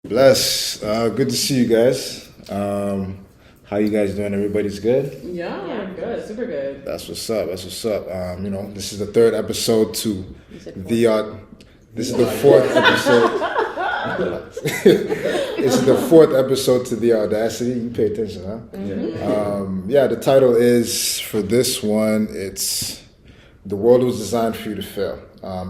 Bless. Good to see you guys. How you guys doing? Everybody's good? Yeah, good. Super good. That's what's up. This is the third episode to the this is the fourth episode. This is the fourth episode to the Audacity. You pay attention, huh? Mm-hmm. The title is for this one, it's The World Was Designed for You to Fail.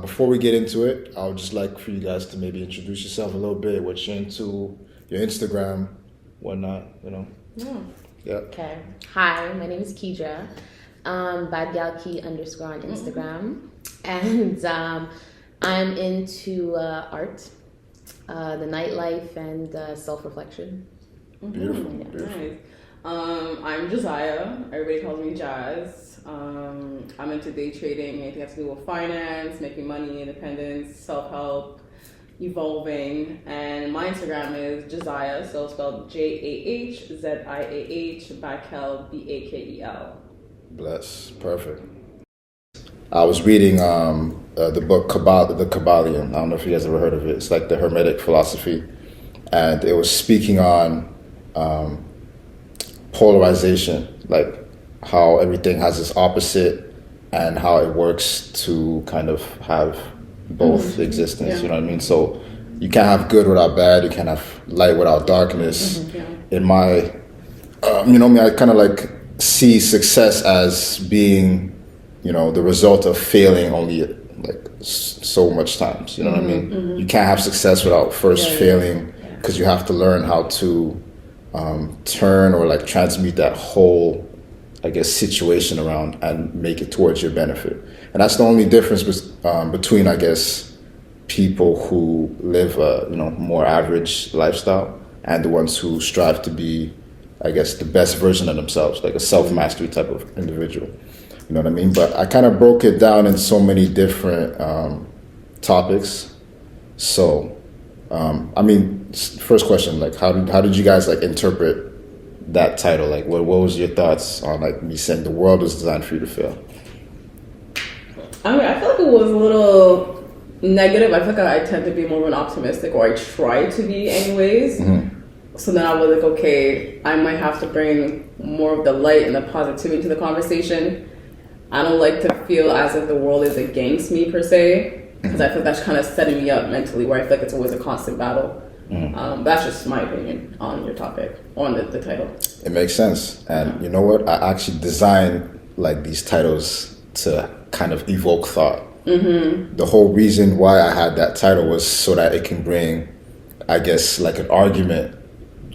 Before we get into it, I would just like for you guys to maybe introduce yourself a little bit, what you're into, your Instagram, whatnot, Yeah. Okay. Hi, my name is Keidra. @badgalkey_ on Instagram. And I'm into art, the nightlife, and self-reflection. Beautiful. Yeah. Nice. I'm Jahziah. Everybody calls me Jazz. I'm into day trading, anything that has to do with finance, making money, independence, self-help, evolving. And my Instagram is Jahziah, so spelled JAHZIAH, Bakel, BAKEL. Bless. Perfect. I was reading the book The Kabbalion. I don't know if you guys ever heard of it. It's like the Hermetic philosophy. And it was speaking on polarization, like how everything has its opposite and how it works to kind of have both existence, you know what I mean? So you can't have good without bad, you can't have light without darkness. In my, I kind of like see success as being, the result of failing only like so much times, you know what I mean? You can't have success without first failing, because you have to learn how to turn or like transmute that whole, I guess, situation around and make it towards your benefit. And that's the only difference between, I guess, people who live a more average lifestyle and the ones who strive to be, I guess, the best version of themselves, like a self-mastery type of individual. You know what I mean? But I kind of broke it down in so many different topics. So, first question, like, how did you guys like interpret that title? Like, what was your thoughts on like me saying the world was designed for you to fail? I feel like it was a little negative. I feel like I tend to be more of an optimistic, or I try to be anyways. So then I was like, okay, I might have to bring more of the light and the positivity to the conversation. I don't like to feel as if the world is against me per se, because I feel like that's kind of setting me up mentally, where I feel like it's always a constant battle. That's just my opinion on your topic, on the title. It makes sense. And you know what? I actually designed like these titles to kind of evoke thought. The whole reason why I had that title was so that it can bring, I guess, like an argument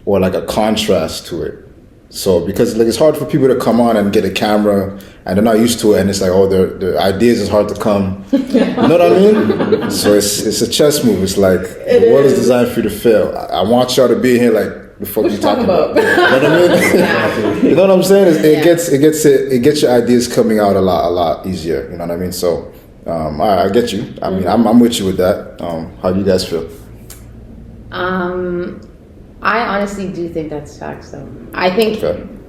or like a contrast to it. So because like it's hard for people to come on and get a camera and they're not used to it, and it's like, oh, their ideas is hard to come. You know what I mean? So it's a chess move. It's like the world is designed for you to fail. I want y'all to be here like the fuck you talking about. You know what I mean? You know what I'm saying? It gets your ideas coming out a lot easier. You know what I mean? So I get you. I mean, I'm with you with that. How do you guys feel? I honestly do think that's facts, though. I think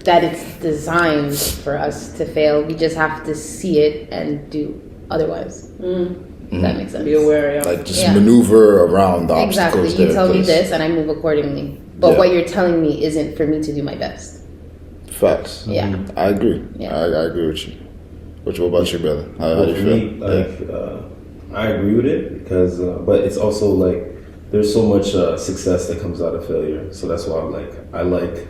that it's designed for us to fail. We just have to see it and do otherwise. That makes sense. Be aware, yeah. Like just maneuver around the obstacles. Exactly. You tell me this and I move accordingly. But what you're telling me isn't for me to do my best. Facts. Yeah. I agree. Yeah. I agree with you. What about you, brother? How do you feel? I agree with it because, but it's also like, there's so much success that comes out of failure, so that's why I'm like, I like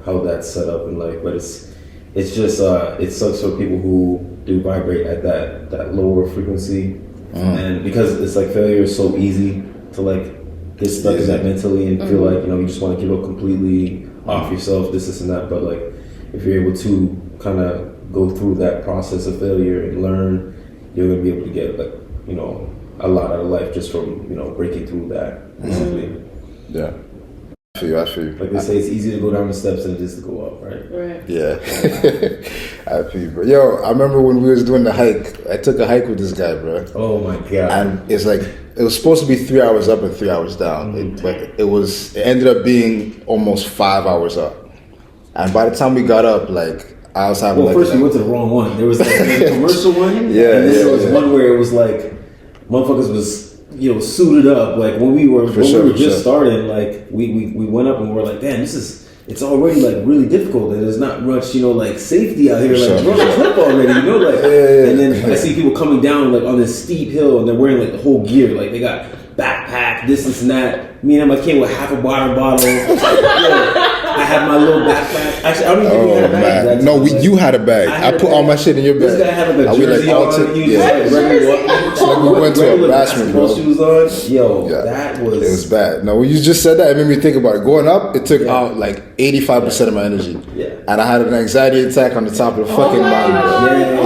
how that's set up, and like, but it's just it sucks for people who do vibrate at that lower frequency, and because it's like failure is so easy to like get stuck in that mentally and feel like you just want to give up completely off yourself, this and that. But like, if you're able to kind of go through that process of failure and learn, you're gonna be able to get like a lot out of life just from breaking through that. Yeah, I feel you. Like they say, it's easier to go down the steps than it is to go up, right? Yeah. I feel you, bro. Yo, I remember when we was doing the hike. I took a hike with this guy, bro. Oh my god! And it's like it was supposed to be 3 hours up and 3 hours down, but it ended up being almost 5 hours up. And by the time we got up, like I was having. Well, first we went to the wrong one. There was like a commercial one. Yeah, and there was one where it was like motherfuckers was suited up. Like when we were just sure. starting, like we went up and we were like, damn, it's already like really difficult, and there's not much like safety out here. Like bro, clip already, like. And then I see people coming down like on this steep hill, and they're wearing like the whole gear, like they got backpack, this and that. Me and him, I came with half a water bottle. I had my little backpack. Actually, I don't even think we had a bag. No, you had a bag. I put all my shit in your bag. This guy had like a jersey on. Like we went to a basketball shoes on. Yo, that was... It was bad. No, when you just said that, it made me think about it. Going up, it took out like 85% of my energy. Yeah. And I had an anxiety attack on the top of the fucking mountain, bro.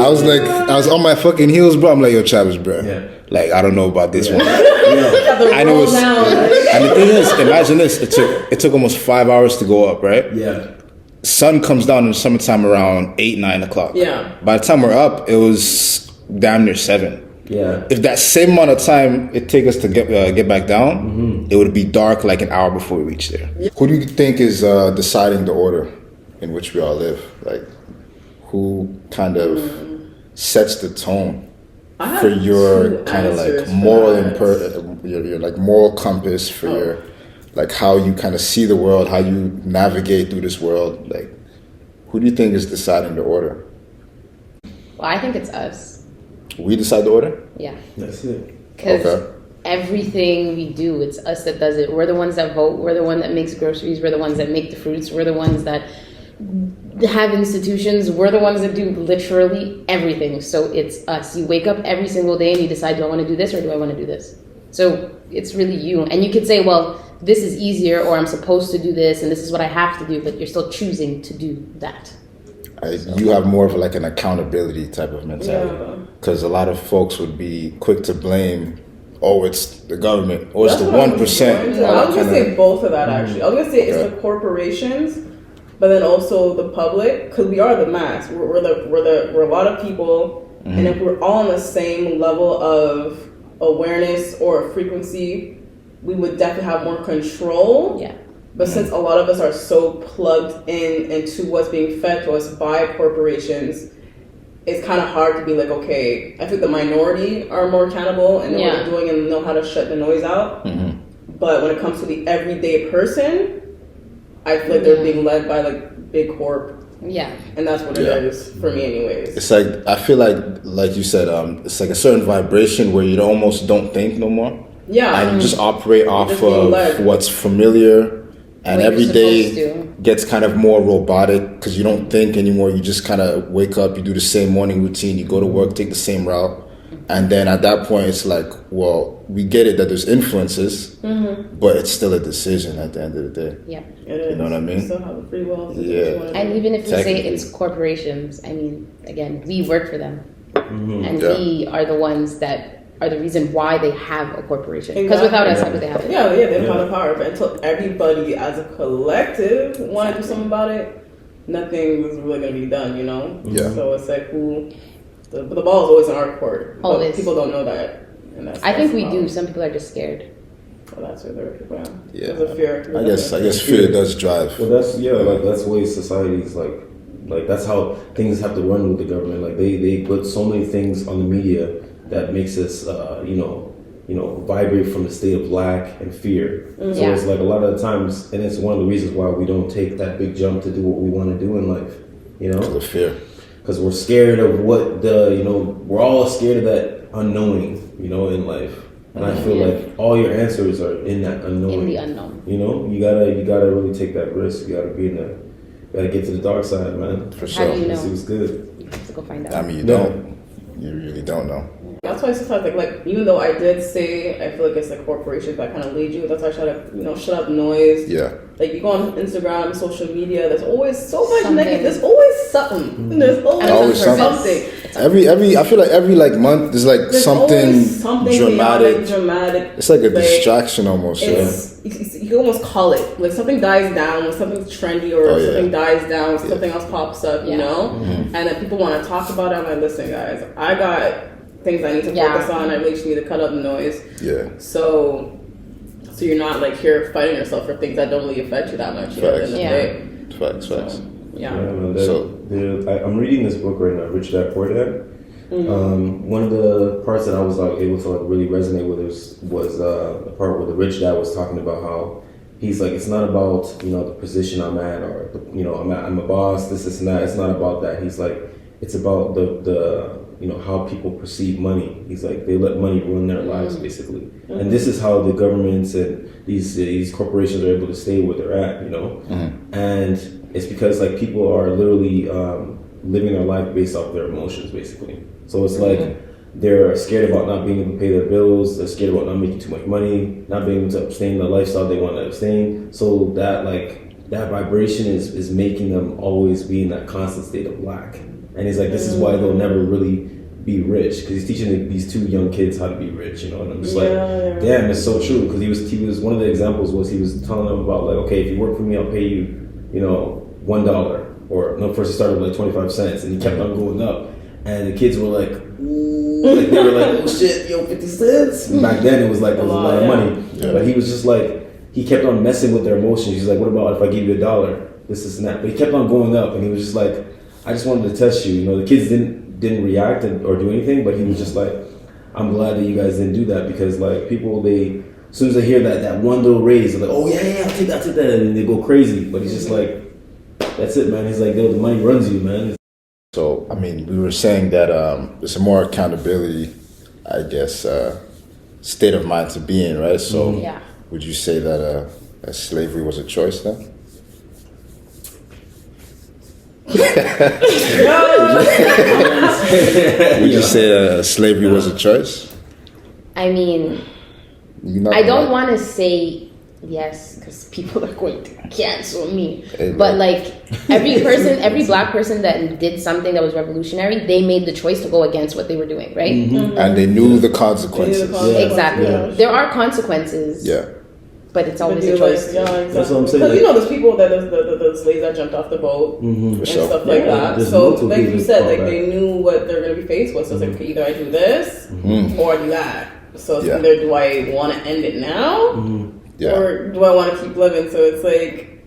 I was on my fucking heels, bro. I'm like, yo, Travis, bro. Yeah. Like, I don't know about this one. And it was... And the thing is, imagine this. It took almost 5 hours to go up, right? Yeah. Sun comes down in the summertime around 8, 9 o'clock. Yeah. By the time we're up, it was damn near 7. Yeah. If that same amount of time it take us to get back down, it would be dark like an hour before we reach there. Yeah. Who do you think is deciding the order in which we all live? Like, who kind of sets the tone for your kind of like moral your like moral compass for your like how you kind of see the world, how you navigate through this world? Like, who do you think is deciding the order? Well, I think it's us. We decide the order? Yeah. That's it. Because everything we do, it's us that does it. We're the ones that vote. We're the one that makes groceries. We're the ones that make the fruits. We're the ones that have institutions. We're the ones that do literally everything. So it's us. You wake up every single day and you decide, do I want to do this or do I want to do this? So it's really you. And you could say, well, this is easier, or I'm supposed to do this and this is what I have to do, but you're still choosing to do that. You have more of like an accountability type of mentality, because a lot of folks would be quick to blame, it's the government, or it's the 1%. I was gonna say both of that actually. I was gonna say it's the corporations, but then also the public, because we are the mass. We're a lot of people, and if we're all on the same level of awareness or frequency, we would definitely have more control. Yeah. But since a lot of us are so plugged into what's being fed to us by corporations, it's kind of hard to be like, okay, I think the minority are more accountable and know what they're doing and know how to shut the noise out. But when it comes to the everyday person, I feel like they're being led by like big corp. Yeah. And that's what it is for me anyways. It's like, I feel like you said, it's like a certain vibration where you almost don't think no more. Yeah. And you just operate off of what's familiar. And every day gets kind of more robotic because you don't think anymore. You just kind of wake up, you do the same morning routine, you go to work, take the same route. And then at that point, it's like, well, we get it that there's influences, but it's still a decision at the end of the day. Yeah. It is. You know what I mean? You still have a free will. And even if we say it's corporations, I mean, again, we work for them. And we are the ones that are the reason why they have a corporation. Because without us, how would they have it? Yeah, they don't have the power. But until everybody as a collective want to do something about it, nothing is really going to be done, you know? Yeah. So it's like, the ball is always in our court. Always. But people don't know that. And I think we do. Some people are just scared. Well, that's where there are people. Yeah. There's a fear. I guess fear does drive. Well, that's the way society's like that's how things have to run with the government. Like they put so many things on the media that makes us, vibrate from the state of lack and fear. So it's like a lot of the times, and it's one of the reasons why we don't take that big jump to do what we want to do in life. Because of fear. Because we're scared of what we're all scared of that unknowing, in life. And I feel like all your answers are in that unknowing. In the unknown. You gotta really take that risk. You gotta get to the dark side, man. For sure. How do you know? See what's good. You have to go find out. I mean, you don't. You really don't know. That's why sometimes, like even though I did say I feel like it's like corporations that kind of lead you. That's why I try to, shut up noise. Yeah. Like you go on Instagram, social media. There's always so much negative. There's always something. There's always something. I feel like every month there's something dramatic. It's like a distraction almost. You can almost call it like something dies down when something's trendy or something dies down, something else pops up. You know, and then people want to talk about it. I'm like, listen, guys, I got things I need to focus on. I really just need to cut out the noise. Yeah. So you're not like here fighting yourself for things that don't really affect you that much. Facts. Yeah. I'm reading this book right now, Rich Dad Poor Dad, One of the parts that I was like able to like really resonate with was the part where the rich dad was talking about how he's like, it's not about, you know, the position I'm at or the, you know, I'm a boss, this and that. It's not about that. He's like, it's about the you know, how people perceive money. He's like, they let money ruin their lives basically, and this is how the governments and these corporations are able to stay where they're at, you know. And it's because like people are literally living their life based off their emotions basically. So it's like they're scared about not being able to pay their bills, they're scared about not making too much money, not being able to abstain the lifestyle they want to abstain. So that like that vibration is making them always be in that constant state of lack. And he's like, this is why they'll never really be rich, because he's teaching these two young kids how to be rich, you know. And I'm just like, damn, it's so true. Because he was one of the examples was he was telling them about like, okay, if you work for me, I'll pay you, you know, $1, or no, first he started with like 25 cents, and he kept on going up, and the kids were like, ooh, like they were like, oh shit, yo, 50 cents. Back then it was like, it was a lot of money, but he was just like, he kept on messing with their emotions. He's like, what about if I give you $1? This and that. But he kept on going up, and he was just like, I just wanted to test you. You know, the kids didn't react or do anything, but he was just like, I'm glad that you guys didn't do that, because like people, they, as soon as they hear that one little raise, they're like, oh yeah, I'll take that, and they go crazy. But he's just like, that's it, man. He's like, yo, the money runs you, man. So, I mean, we were saying that there's a more accountability, I guess, state of mind to be in, right? So, would you say that slavery was a choice then? Would you say slavery was a choice? I mean, I don't want to say yes, because people are going to cancel me. But like every black person that did something that was revolutionary, they made the choice to go against what they were doing, right? And they knew the consequences. Exactly. There are consequences. But it's always a choice. Like, exactly. That's what I'm saying. Because you know, there's people that the slaves that jumped off the boat and stuff like that. So, like you said, like they knew what they're going to be faced with. So it's like, okay, either I do this or I do that. So it's either do I want to end it now or do I want to keep living? So it's like,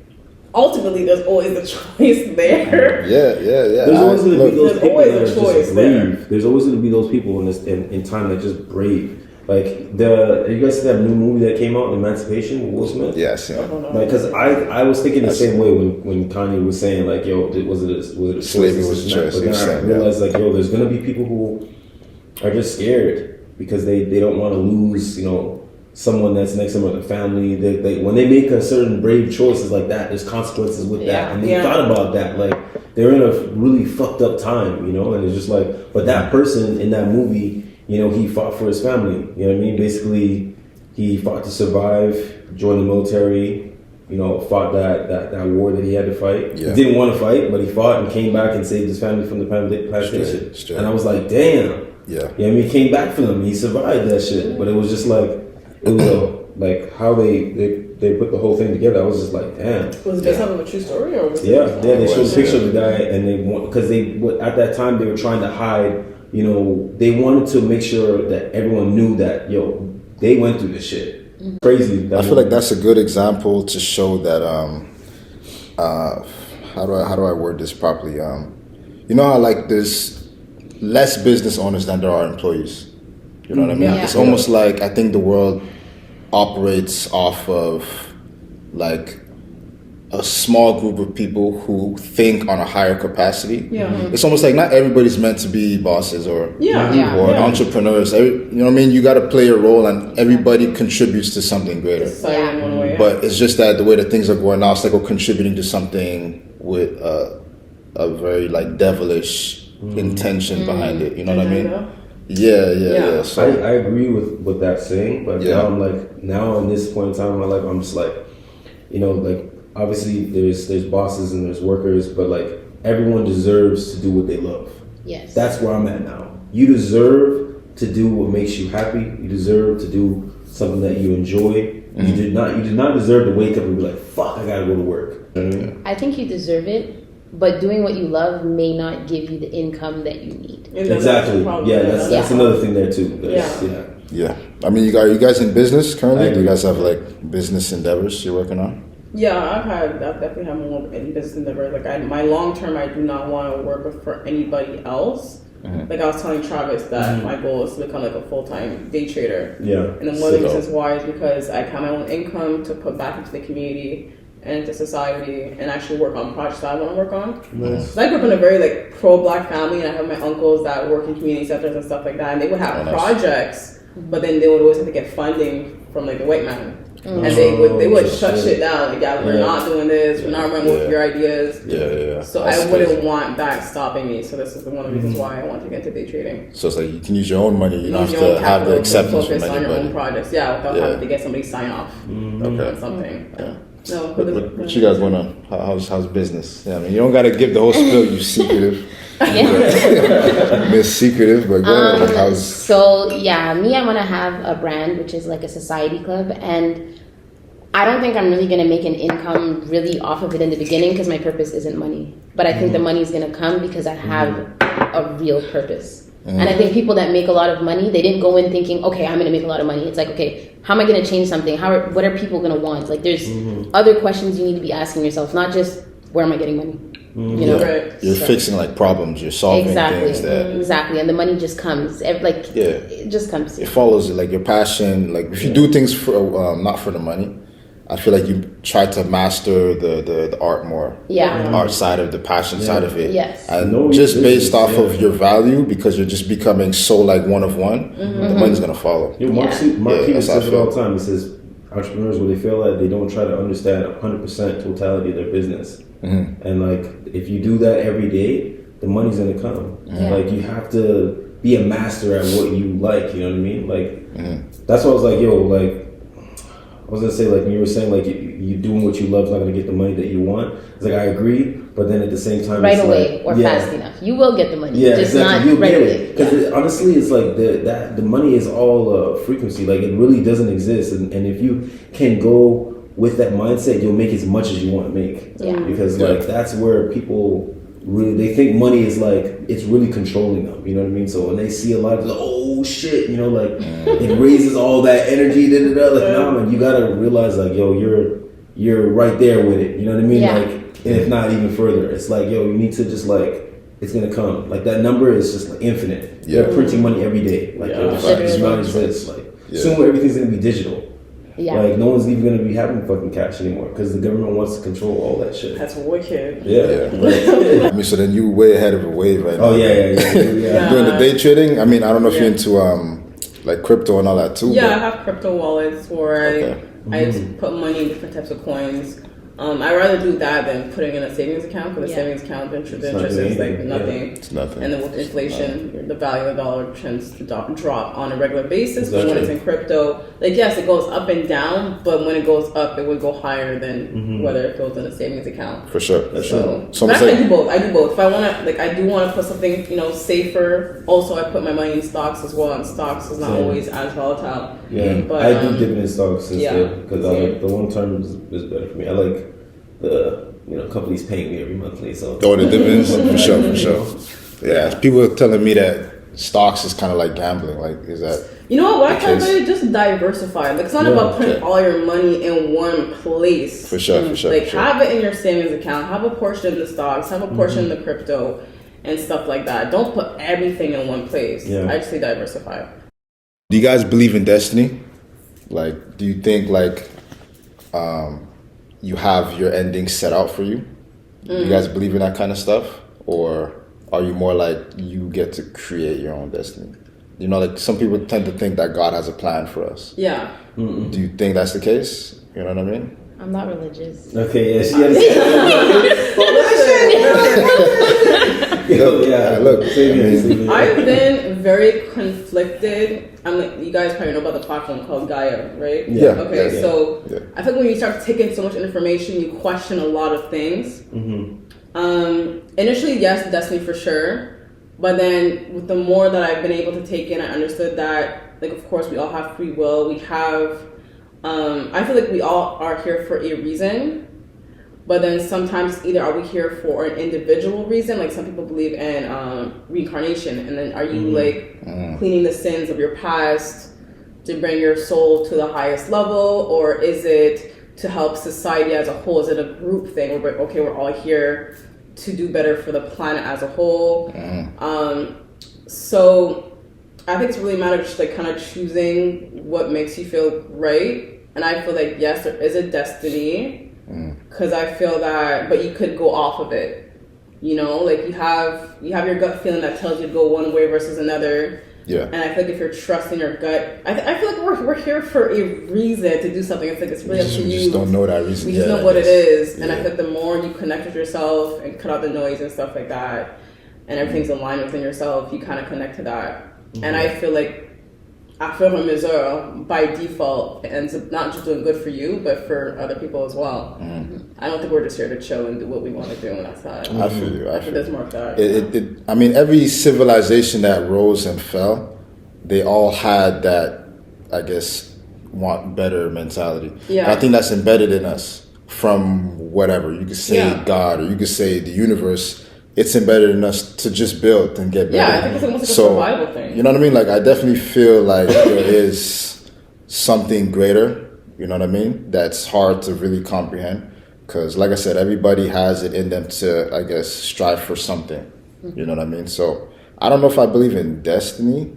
ultimately, there's always a choice there. There's always going to be those people that are just brave. There. There's always going to be those people in time that are just brave. Like you guys see that new movie that came out, Emancipation, with Will Smith? Yes, Because I was thinking the same way when Kanye was saying like, yo, was it a slavery was a choice? But then I realized like, yo, there's gonna be people who are just scared because they don't want to lose, you know, someone that's next to them or their family. They when they make a certain brave choices like that, there's consequences with that, and they thought about that. Like they're in a really fucked up time, you know, and it's just like, but that person in that movie, you know, he fought for his family. You know what I mean? Basically, he fought to survive, joined the military, you know, fought that war that he had to fight. He didn't want to fight, but he fought and came back and saved his family from the plantation. Straight. And I was like, damn. You know what I mean? He came back for them. He survived that shit. But it was just like, it was like how they put the whole thing together. I was just like, damn. Was it based on a true story? Or was they showed a picture of the guy, and because at that time they were trying to hide. You know, they wanted to make sure that everyone knew that, yo, they went through this shit. Crazy. I feel like that's a good example to show that, how do I word this properly? You know how like there's less business owners than there are employees. You know what I mean? It's almost like I think the world operates off of like a small group of people who think on a higher capacity. It's almost like not everybody's meant to be bosses or entrepreneurs. You know what I mean? You got to play a role, and everybody contributes to something greater. But it's just that the way that things are going now, it's like we're contributing to something with a very like devilish intention behind it. You know what I mean? Yeah. So I agree with that saying, but now I'm like, now in this point in time in my life, I'm just like, you know, like, obviously there's bosses and there's workers, but like everyone deserves to do what they love. Yes. That's where I'm at now. You deserve to do what makes you happy. You deserve to do something that you enjoy. You did not deserve to wake up and be like, fuck, I gotta go to work. You know what I mean? I think you deserve it, but doing what you love may not give you the income that you need. Exactly. That's another thing there too. Yeah. I mean, you guys in business currently? Do you guys have like business endeavors you're working on? Yeah, I've definitely had more in business endeavors. Like my long term, I do not want to work for anybody else. Like I was telling Travis that my goal is to become like a full-time day trader. Yeah. And then one of the reasons why is because I have my own income to put back into the community and into society and actually work on projects that I want to work on. Nice. So I grew up in a very like pro-black family, and I have my uncles that work in community centers and stuff like that, and they would have projects, but then they would always have to get funding from like the white man. And they would shut shit down. Like, yeah, we're not doing this. We're not running with your ideas. So I wouldn't want that stopping me. So this is one of the reasons why I want to get into day trading. So it's like you can use your own money. You don't have to have the acceptance from focus on your own anybody. projects. Yeah, without having to get somebody sign off on something. No, what you guys wanna? How's business? Yeah, I mean, you don't gotta give the whole spiel. You secretive. Miss Secretive, but go ahead. So yeah, me, I want to have a brand which is like a society club, and I don't think I'm really going to make an income really off of it in the beginning because my purpose isn't money. But I think the money is going to come because I have a real purpose. And I think people that make a lot of money, they didn't go in thinking, okay, I'm going to make a lot of money. It's like, okay, how am I going to change something? What are people going to want? Like, there's other questions you need to be asking yourself, not just where am I getting money? You know, you're fixing like problems. You're solving things exactly, and the money just comes. It just comes. It follows like your passion. Like if you do things for not for the money, I feel like you try to master the art more. The art side of the passion side of it. Yes. And just based off of your value, because you're just becoming so like one of one, the money's gonna follow. Mark Cuban says it all the time. He says entrepreneurs, when they feel that, they don't try to understand 100% totality of their business. And like if you do that every day, the money's gonna come. Like you have to be a master at what you like. You know what I mean? Like that's why I was like, yo, like I was gonna say, like when you were saying, like you doing what you love is not gonna get the money that you want. It's like I agree, but then at the same time, right it's away like, or fast enough, you will get the money. Yeah, just exactly. not right away. Because honestly, it's like the money is all frequency. Like it really doesn't exist, and if you can go with that mindset, you'll make as much as you want to make. Because like that's where people really, they think money is like, it's really controlling them, you know what I mean? So when they see a lot of like, oh shit, you know, like it raises all that energy, like nah, man, you gotta realize like, yo, you're right there with it, you know what I mean? Like, and if not even further, it's like, yo, you need to just like, it's gonna come. Like that number is just like infinite. They're printing money every day. Like it's not exists. Like soon everything's gonna be digital. Like no one's even gonna be having fucking cash anymore because the government wants to control all that shit. That's wicked. I mean, so then you way ahead of a wave right now. Oh yeah. Doing the day trading. I mean, I don't know if you're into like crypto and all that too. Yeah, I have crypto wallets where I just put money in different types of coins. I'd rather do that than putting in a savings account, because the savings account, the interest is like nothing. It's nothing. And then with inflation, the value of the dollar tends to drop on a regular basis. But when it's in crypto, like yes, it goes up and down, but when it goes up, it would go higher than whether it goes in a savings account. For sure. So actually, I do both. If I want to, like, I do want to put something, safer. Also, I put my money in stocks as well, and stocks is not always as volatile. But I do dividend stocks instead because the long term is better for me. I like the companies paying me every monthly. So the dividends for sure. Yeah, people are telling me that stocks is kind of like gambling. Like, is that? You know what I try to do? Just diversify. Like, it's not about putting all your money in one place. For sure. Like, have it in your savings account. Have a portion in the stocks. Have a portion in the crypto and stuff like that. Don't put everything in one place. I just say diversify. Do you guys believe in destiny? Like, do you think like you have your ending set out for you? Do you guys believe in that kind of stuff? Or are you more like you get to create your own destiny? You know, like some people tend to think that God has a plan for us. Yeah. Do you think that's the case? You know what I mean? I'm not religious. Okay, yeah, she Look, I've been very conflicted. I'm like, you guys probably know about the platform called Gaia, right? Yeah. Okay, so I think when you start taking so much information, you question a lot of things. Initially, yes, destiny for sure. But then with the more that I've been able to take in, I understood that, like, of course, we all have free will. We have, I feel like we all are here for a reason. But then sometimes either are we here for an individual reason, like some people believe in reincarnation, and then are you like cleaning the sins of your past to bring your soul to the highest level, or is it to help society as a whole? Is it a group thing where we're all here to do better for the planet as a whole? So I think it's really a matter of just like kind of choosing what makes you feel right. And I feel like, yes, there is a destiny, because I feel that, but you could go off of it. You know, like you have your gut feeling that tells you to go one way versus another. Yeah. And I feel like if you're trusting your gut, I feel like we're here for a reason to do something. It's like it's really up to you. We just don't know that reason. We just know what it is. And I feel like the more you connect with yourself and cut out the noise and stuff like that, and everything's aligned within yourself, you kind of connect to that. And I feel like after a mesure, by default, it ends up not just doing good for you, but for other people as well. I don't think we're just here to chill and do what we want to do on that side. I feel you. I feel there's more of that. I mean, every civilization that rose and fell, they all had that, I guess, want better mentality. Yeah. And I think that's embedded in us from whatever. You could say God, or you could say the universe. It's embedded in us to just build and get better. Yeah, I think it's almost like a survival thing. You know what I mean? Like, I definitely feel like there is something greater, you know what I mean? That's hard to really comprehend. Because, like I said, everybody has it in them to, I guess, strive for something. You know what I mean? So, I don't know if I believe in destiny.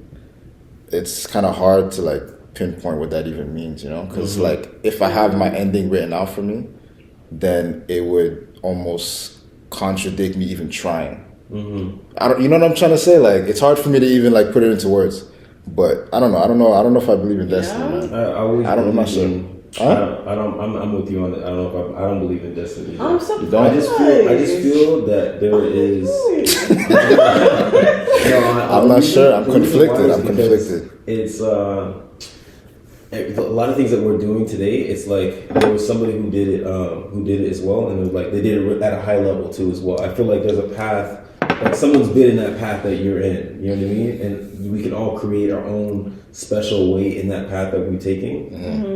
It's kind of hard to, like, pinpoint what that even means, you know? Because, like, if I have my ending written out for me, then it would almost contradict me even trying. I don't, you know what I'm trying to say? Like, it's hard for me to even like put it into words. But I don't know if I believe in destiny. Man. I'm not sure. I'm with you on that. I don't believe in destiny. I'm so I just feel that there is. I'm not sure. I'm conflicted. It's a lot of things that we're doing today. It's like there was somebody who did it as well, and it was like they did it at a high level too as well. I feel like there's a path, like someone's been in that path that you're in. You know what I mean? And we can all create our own special way in that path that we're taking.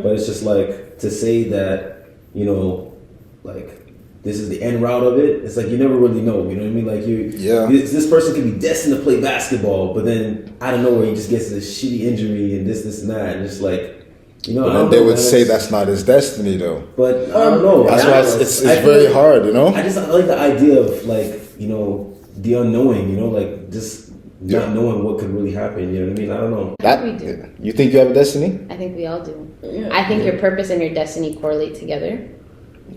But it's just like to say that, you know, like this is the end route of it. It's like you never really know. You know what I mean? Like this person could be destined to play basketball, but then out of nowhere he just gets this shitty injury and this and that, and just like. You know, but then they would say that's not his destiny, though. But I don't know. That's why it's very hard, you know. I just like the idea of like, you know, the unknowing. You know, like just not knowing what could really happen. You know what I mean? I don't know. I think we do. You think you have a destiny? I think we all do. Yeah. I think your purpose and your destiny correlate together.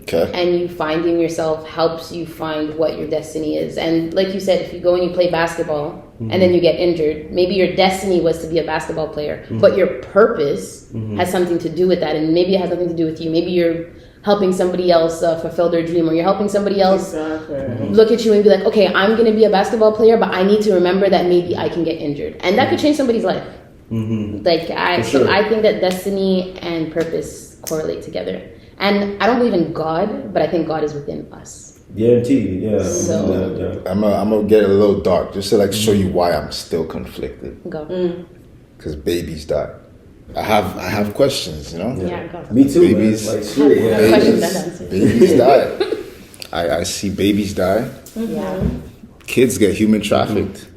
Okay. And you finding yourself helps you find what your destiny is. And like you said, if you go and you play basketball and then you get injured, maybe your destiny was to be a basketball player, but your purpose has something to do with that. And maybe it has nothing to do with you. Maybe you're helping somebody else fulfill their dream, or you're helping somebody else look at you and be like, okay, I'm going to be a basketball player, but I need to remember that maybe I can get injured. And that could change somebody's life. Like so I think that destiny and purpose correlate together. And I don't believe in God, but I think God is within us. Guaranteed, yeah. So I'm gonna get a little dark just to like show you why I'm still conflicted. Go. Because babies die. I have questions, you know. Yeah, go. Me too. Babies, man. Like shit, yeah. babies die. I see babies die. Yeah. Kids get human trafficked.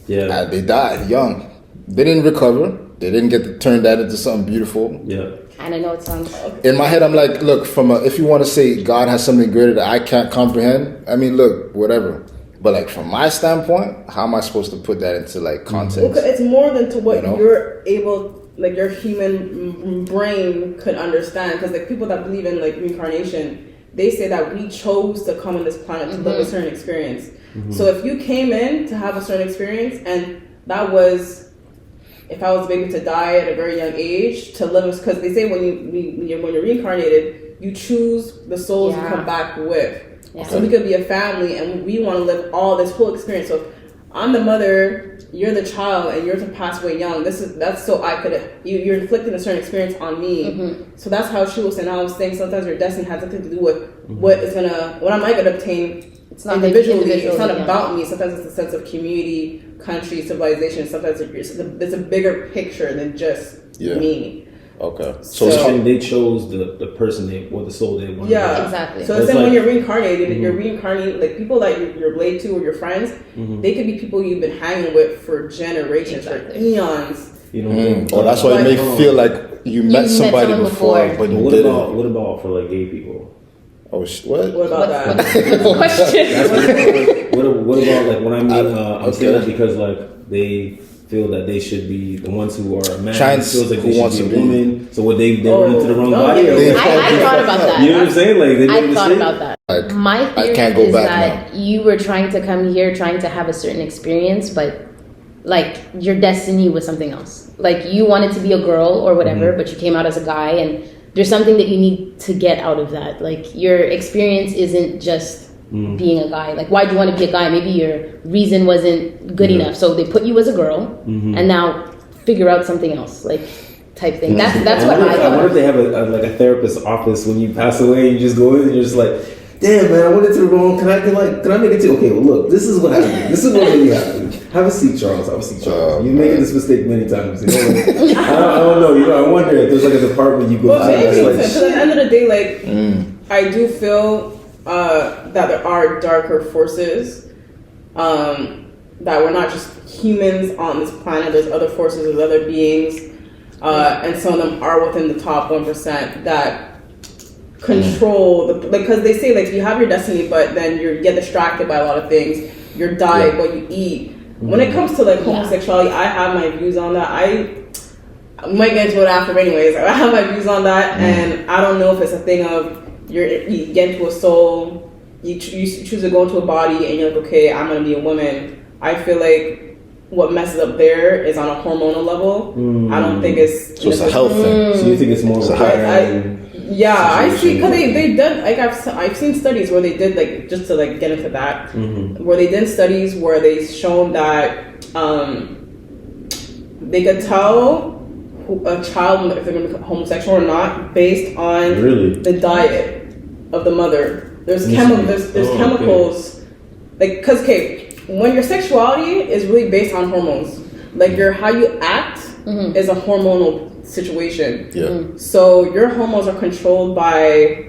Yeah. They died young. They didn't recover. They didn't get to turn that into something beautiful. Yeah. And I know it sounds in my head, I'm like, look, if you want to say God has something greater that I can't comprehend, I mean, look, whatever. But like from my standpoint, how am I supposed to put that into like context? Well, it's more than to what you're able, like your human brain could understand. Because like people that believe in like reincarnation, they say that we chose to come on this planet to live a certain experience. So if you came in to have a certain experience, and that was. If I was maybe to die at a very young age, to live, because they say when you're reincarnated, you choose the souls you come back with. Yeah. So we could be a family, and we want to live all this whole experience. So if I'm the mother, you're the child, and you're to pass away young. That's so I could you're inflicting a certain experience on me. So that's how she was saying. I was saying sometimes your destiny has nothing to do with what am I gonna obtain. It's not individually. It's not about me. Sometimes it's a sense of community, country, civilization. Sometimes it's a bigger picture than just me. Okay. So they chose the person or the soul they wanted. Yeah, exactly. So it's like when you're reincarnated, you're reincarnated, like people that you're related to or your friends, they could be people you've been hanging with for generations, for eons. You know, oh, that's why it may feel like you met somebody before, but you didn't. What about for like gay people? Oh, what? What about that? Question. What about like when I mean I'm saying that because like they feel that they should be the ones who are a man. Trans feels like who they wants should to be a woman. So what they run into the wrong body. Or I thought about that. You know what I'm saying? Like I thought about that. Like, My theory I can't go is back that you were trying to come here, trying to have a certain experience, but like your destiny was something else. Like you wanted to be a girl or whatever, but you came out as a guy, and there's something that you need to get out of that. Like your experience isn't just being a guy. Like why do you want to be a guy? Maybe your reason wasn't good enough, so they put you as a girl, and now figure out something else. Like. Type thing. That's what I thought. I wonder if they have a therapist's office when you pass away and you just go in and you're just like, damn man, I went into the wrong. Can I make it to? Okay, well look, this is what happened. This is what really happened. Have a seat, Charles. Have a seat, Charles. You've made this mistake many times. You know? I don't know. You know, I wonder if there's like a department you go to. Maybe because at the end of the day, like I do feel that there are darker forces. That we're not just humans on this planet. There's other forces. There's other beings. And some of them are within the top 1% that control because they say like you have your destiny, but then you get distracted by a lot of things. Your diet, what you eat. When it comes to like homosexuality, I have my views on that. I might get into it after, but anyways. I have my views on that, and I don't know if it's a thing of you get into a soul, you choose to go into a body, and you're like, okay, I'm gonna be a woman. I feel like. What messes up there is on a hormonal level. I don't think it's... So it's a health thing. So you think it's more of a I see, because they did, like I've seen studies where they did, like, just to like get into that, where they did studies where they shown that they could tell a child if they're going to become homosexual or not based on the diet of the mother. There's chemicals, like, because, when your sexuality is really based on hormones, like how you act is a hormonal situation. Yeah. So your hormones are controlled by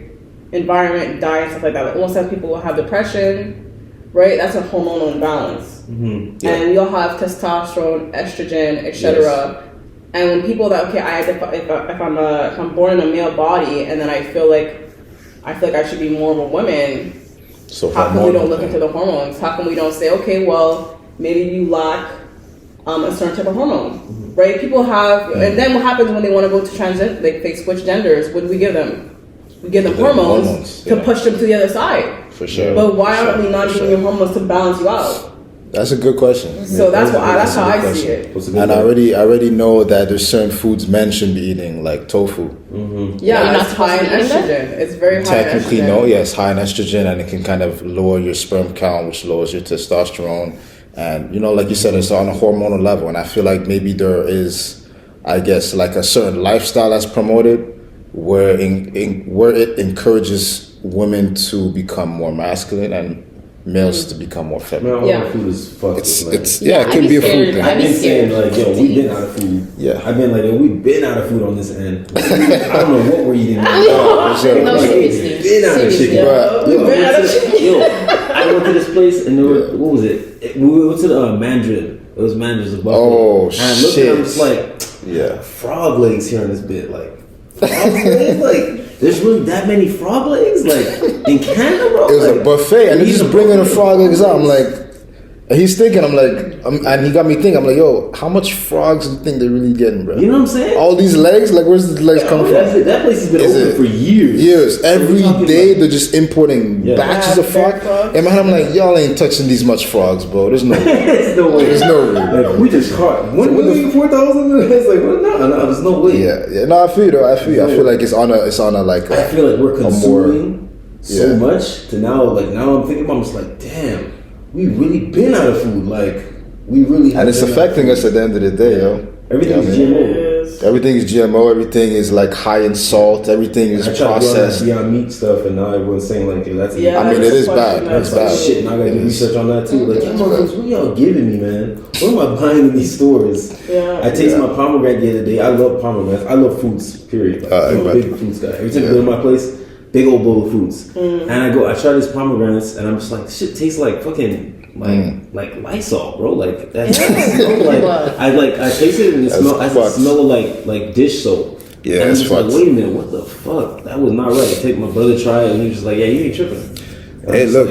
environment, diet, stuff like that. Like most times people will have depression, right? That's a hormonal imbalance. And we all have testosterone, estrogen, etc. Yes. And when people that if I'm born in a male body and then I feel like I should be more of a woman. So how come we don't look into the hormones? How come we don't say, okay, well, maybe you lack a certain type of hormone, right? People have, and then what happens when they want to go to transit, like they switch genders? What do we give them? We give them hormones to push them to the other side. For sure. But why aren't we not giving you hormones to balance you out? That's a good question. So that's how I see it. And I already know that there's certain foods men shouldn't be eating, like tofu. Yeah, it's high in estrogen. It's very high in estrogen. Technically, no. Yes, high in estrogen, and it can kind of lower your sperm count, which lowers your testosterone. And like you said, it's on a hormonal level. And I feel like maybe there is, I guess, like a certain lifestyle that's promoted where it encourages women to become more masculine and males to become more feminine. Man, all food is fucked. It can be a food thing. I've been saying like, we've been out of food. Yeah. I've been like, we've been out of food on this end. I don't know what we're eating. No, seriously. Been out of chicken. I went to this place and there were, what was it? We went to the Mandarin. It was Mandarin's Buffalo. Oh, and I looked shit. and I'm just like, frog legs here in this bit. Like, frog legs? Like, there's really that many frog legs? Like, in Canada, bro? It was a buffet, and he's just bringing the frog legs out. I'm like, and he's thinking, I'm like, and he got me thinking, I'm like, yo, how much frogs do you think they're really getting, bro? You know what I'm saying? All these legs? Like, where's the legs coming from? That place has been open for years. Years. Every day, they're just importing batches of frogs. And man, I'm like, y'all ain't touching these much frogs, bro. There's no way. There's no way. There's no way. Like, we just caught 1,000,000. It's like, well, no, there's no way. Yeah. No, I feel you, though. I feel like it's on a like. I feel like we're consuming so much to now. Like now, I'm thinking about. I'm just like, damn, we really been out of food. Like we really. And it's affecting us at the end of the day, yo. Everything is GMO. Everything is GMO. Everything is like high in salt. Everything is processed. Beyond meat stuff, and now everyone's saying like, that's. I mean, it is bad. It's bad. Shit, and I gotta do research on that too. Like, what y'all giving me, man? What am I buying in these stores? Yeah. I tasted my pomegranate the other day. I love pomegranates. I love fruits. Period. Like, I'm a big fruits guy. Every time I go to my place, big old bowl of fruits, and I try these pomegranates, and I'm just like, shit tastes like fucking. Like Lysol, bro. Like that's I tasted it and it smelled like dish soap. Yeah, and I'm that's just like, wait a minute, what the fuck? That was not right. I take my brother try it and he was just like, yeah, you ain't tripping. Hey, look,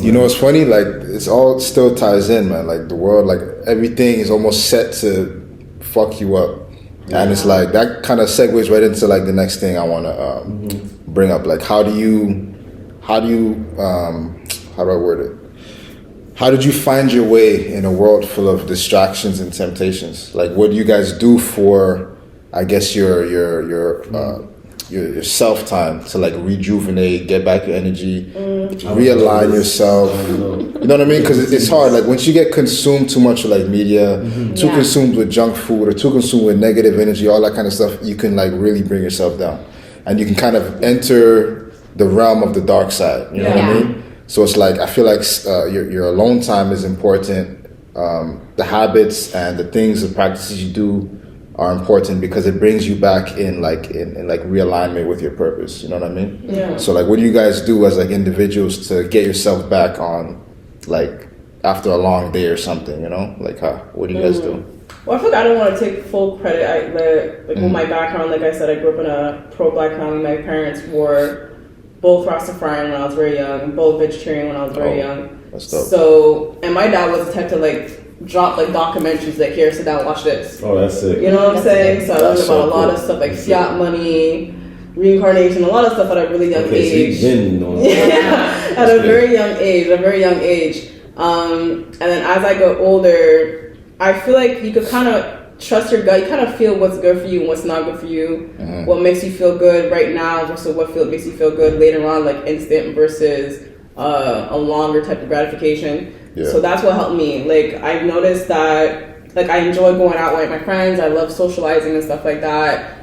you know what's funny? Like, it's all still ties in, man. Like, the world, like, everything is almost set to fuck you up. And it's like, that kind of segues right into, like, the next thing I want to bring up. Like, how do I word it? How did you find your way in a world full of distractions and temptations? Like, what do you guys do for, I guess, your self time to like rejuvenate, get back your energy, realign yourself? You know what I mean? Because it's hard. Like once you get consumed too much with like media, too consumed with junk food, or too consumed with negative energy, all that kind of stuff, you can like really bring yourself down, and you can kind of enter the realm of the dark side. You know what I mean? So it's like I feel like your alone time is important. The habits and the things, the practices you do are important because it brings you back in realignment with your purpose. You know what I mean? Yeah. So like, what do you guys do as like individuals to get yourself back on, like after a long day or something? You know, like what do you guys do? Well, I feel like I don't want to take full credit. With my background, like I said, I grew up in a pro-black family. My parents were both Rastafarian when I was very young, both vegetarian when I was very young. That's dope. So, and my dad was the type to like drop like documentaries like, here, sit down, watch this. Oh, that's sick. You know what I'm saying? So I learned about a lot of stuff like fiat money, reincarnation, a lot of stuff at a really young age. At a very young age. And then as I got older, I feel like you could kind of trust your gut. You kind of feel what's good for you and what's not good for you. What makes you feel good right now versus what makes you feel good later on, like instant versus a longer type of gratification. So that's what helped me. Like I've noticed that like I enjoy going out with my friends. I love socializing and stuff like that.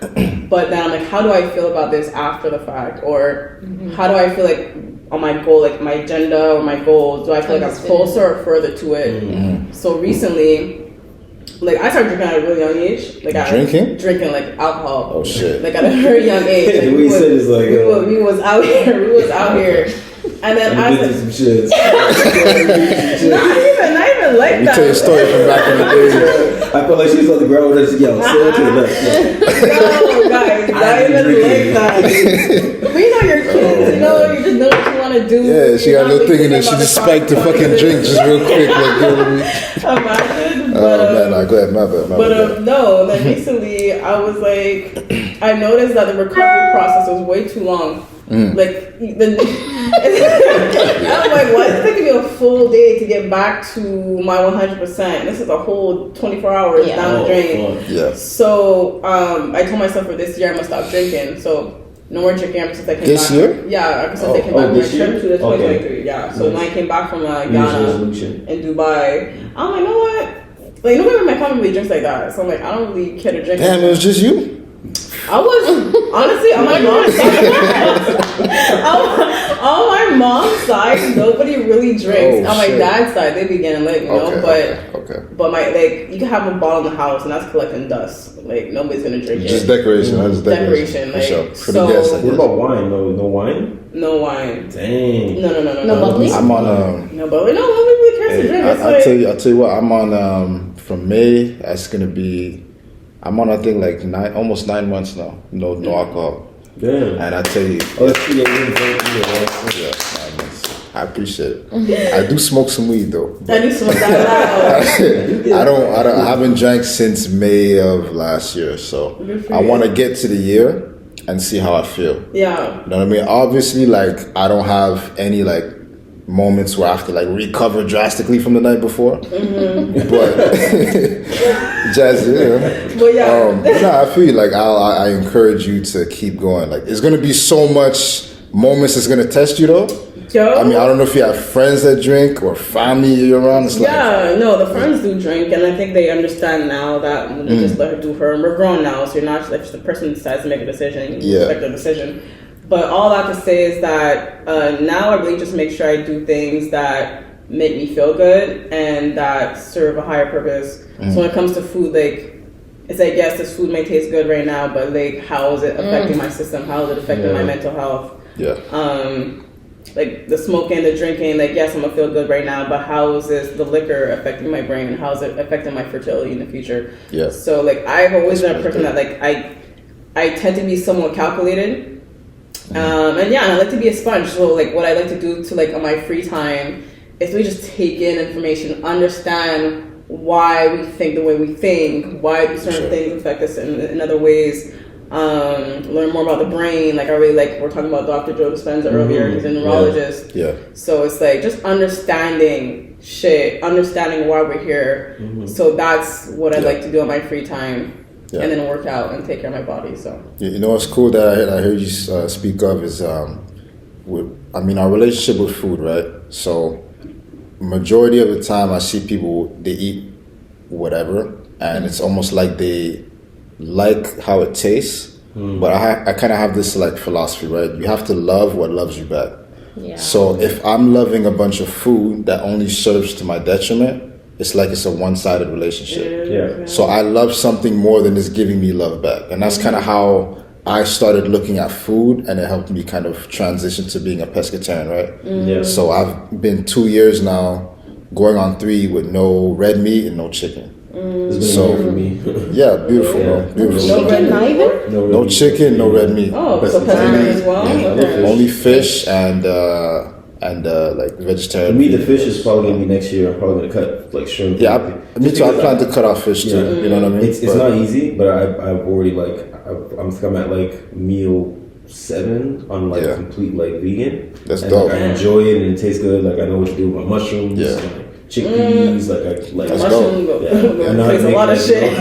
But then I'm like, how do I feel about this after the fact? Or how do I feel like on my goal, like my agenda or my goals? Do I feel like I'm closer or further to it? So recently, like I started drinking at a really young age. Like drinking like alcohol. Oh shit! Like at a very young age. Like, we was out here. We was out here. And then I was some shit. not even like Let me that. tell you a story from back in the day. I felt like she was on the ground and just yo, sit to the left. No, guys, not even like that. But you know you're kids, you just know what you want to do. Yeah, she got a little thing in there. She just spiked the fucking drink just real quick. Like, Imagine. Oh man, go ahead, my bad. No, then recently I was like, I noticed that the recovery process was way too long. Like, I'm like, why is it taking me a full day to get back to my 100%? This is a whole 24 hours down the drain. Yeah. So I told myself for this year I'm gonna stop drinking. So no more drinking ever since I came back. This year? Yeah, ever since I came back from my this year? trip to the 2023. Yeah. So when I came back from Ghana and Dubai, I'm like, you know what? Like, nobody in my family really drinks like that. So I'm like, I don't really care to drink. Damn, it was just you? I was honestly on my mom's side. On my mom's side, nobody really drinks. On my dad's side, they be getting lit, but my you can have a bottle in the house and that's collecting dust. Like nobody's gonna drink it. Just decoration. That's decoration. Like, sure. For the guests, what about wine? No wine. No wine. Dang. No bubbly. I'm on no bubbly. No, nobody really cares to drink. I'll tell you what. I'm on from May. That's gonna be. I'm on I think like almost 9 months now. No alcohol. Damn. And I tell you. Oh, that's true. Yeah, 9 months. I appreciate it. I do smoke some weed though. I do smoke that. I haven't drank since May of last year, so I want to get to the year and see how I feel. Yeah. You know what I mean? Obviously, like I don't have any like moments where I have to like recover drastically from the night before, but Jazzy, But yeah, but no, I feel you. Like I encourage you to keep going. Like it's gonna be so much moments that's gonna test you though. I mean, I don't know if you have friends that drink or family you're around. It's like, no, the friends do drink, and I think they understand now that when they just let her do her, and we're grown now, so you're not if the person decides to make a decision, you respect their decision. But all I have to say is that now I really just make sure I do things that make me feel good and that serve a higher purpose. So when it comes to food, like, it's like, yes, this food may taste good right now, but like, how is it affecting my system? How is it affecting my mental health? Like the smoking, the drinking, like, yes, I'm gonna feel good right now, but how is the liquor affecting my brain? How is it affecting my fertility in the future? Yeah. So like, I've always been a person that like, I tend to be somewhat calculated. And yeah, and I like to be a sponge. So like what I like to do to like on my free time is we just take in information, understand why we think the way we think, why certain things affect us in other ways. Learn more about the brain. Like I really like, we're talking about Dr. Joe Dispenza earlier. He's a neurologist. Yeah. So it's like just understanding shit, understanding why we're here. So that's what I like to do on my free time. Yeah. And then work out and take care of my body. So you know what's cool that I heard you speak of is our relationship with food, right? So majority of the time I see people, they eat whatever, and it's almost like they like how it tastes. But I kind of have this like philosophy, right? You have to love what loves you back. Yeah. So if I'm loving a bunch of food that only serves to my detriment, it's like it's a one-sided relationship. Yeah. So I love something more than it's giving me love back. And that's kind of how I started looking at food, and it helped me kind of transition to being a pescatarian, right? Yeah. So I've been 2 years now, going on 3 with no red meat and no chicken. So for me. Yeah, beautiful, bro. Beautiful. No chicken either? No chicken, no red meat. Oh, so pescatarian as well? Yeah. Only fish and like vegetarian. For me, the fish is probably gonna be next year. I'm probably gonna cut like shrimp. Yeah, me too. I plan to cut off fish too. You know what I mean? It's not easy, but I've already I'm at like meal 7 on like complete like vegan. That's and, dope. Like, I enjoy it and it tastes good. Like I know what to do with my mushrooms. Yeah. Like, chickpeas. Like Let's mushroom go. takes a lot of shit.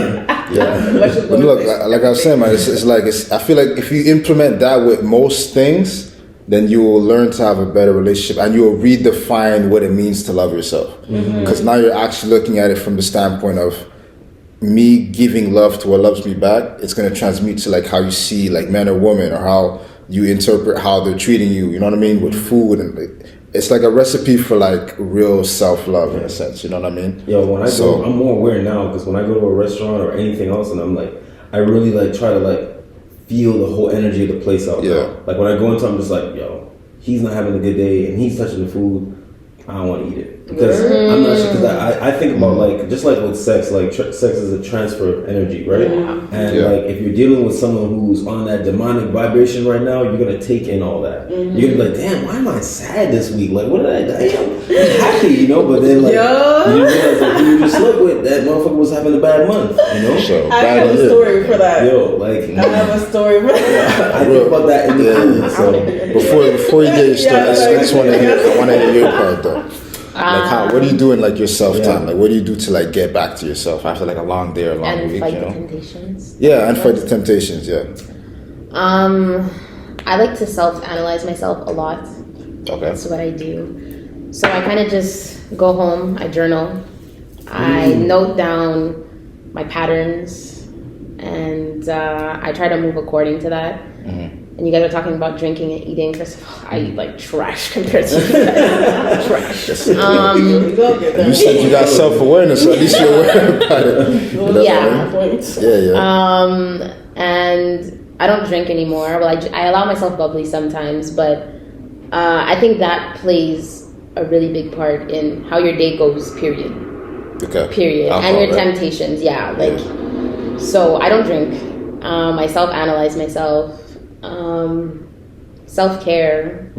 Yeah. But look, like I was saying, man, it's like I feel like if you implement that with most things, then you will learn to have a better relationship, and you will redefine what it means to love yourself. Because now you're actually looking at it from the standpoint of me giving love to what loves me back. It's going to transmute to like how you see like men or women, or how you interpret how they're treating you. You know what I mean? With food, and it's like a recipe for like real self-love in a sense. You know what I mean? Yo, when I go, I'm more aware now, because when I go to a restaurant or anything else, and I'm like, I really like try to like feel the whole energy of the place out there. Like when I go into, I'm just like, yo, he's not having a good day and he's touching the food, I don't want to eat it. Because I'm not sure, because I think about like, just like with sex, like sex is a transfer of energy, right? And like if you're dealing with someone who's on that demonic vibration right now, you're going to take in all that. You're going to be like, damn, why am I sad this week? Like, what did I do? I'm happy, you know? But then like, you realize like, who you just slept with, that motherfucker was having a bad month, you know? So, I have a story for that. Yo, like, I have a story for that. I think about that in the food, so. Before you get started, I just want to hear your part though. Like what do you do in like your self time? Like what do you do to like get back to yourself after like a long day or a long week? And fight the temptations. Yeah, and fight the temptations. Yeah. I like to self-analyze myself a lot. Okay. That's what I do. So I kind of just go home. I journal. I note down my patterns, and I try to move according to that. And you guys are talking about drinking and eating. First of all, I eat like trash compared to you guys. Trash. You said you got self-awareness, so at least you're aware about it. Yeah. And I don't drink anymore. Well, I allow myself bubbly sometimes, but I think that plays a really big part in how your day goes, period. Okay. Period. Alcohol, and your temptations, So I don't drink. I self-analyze myself. Self-care.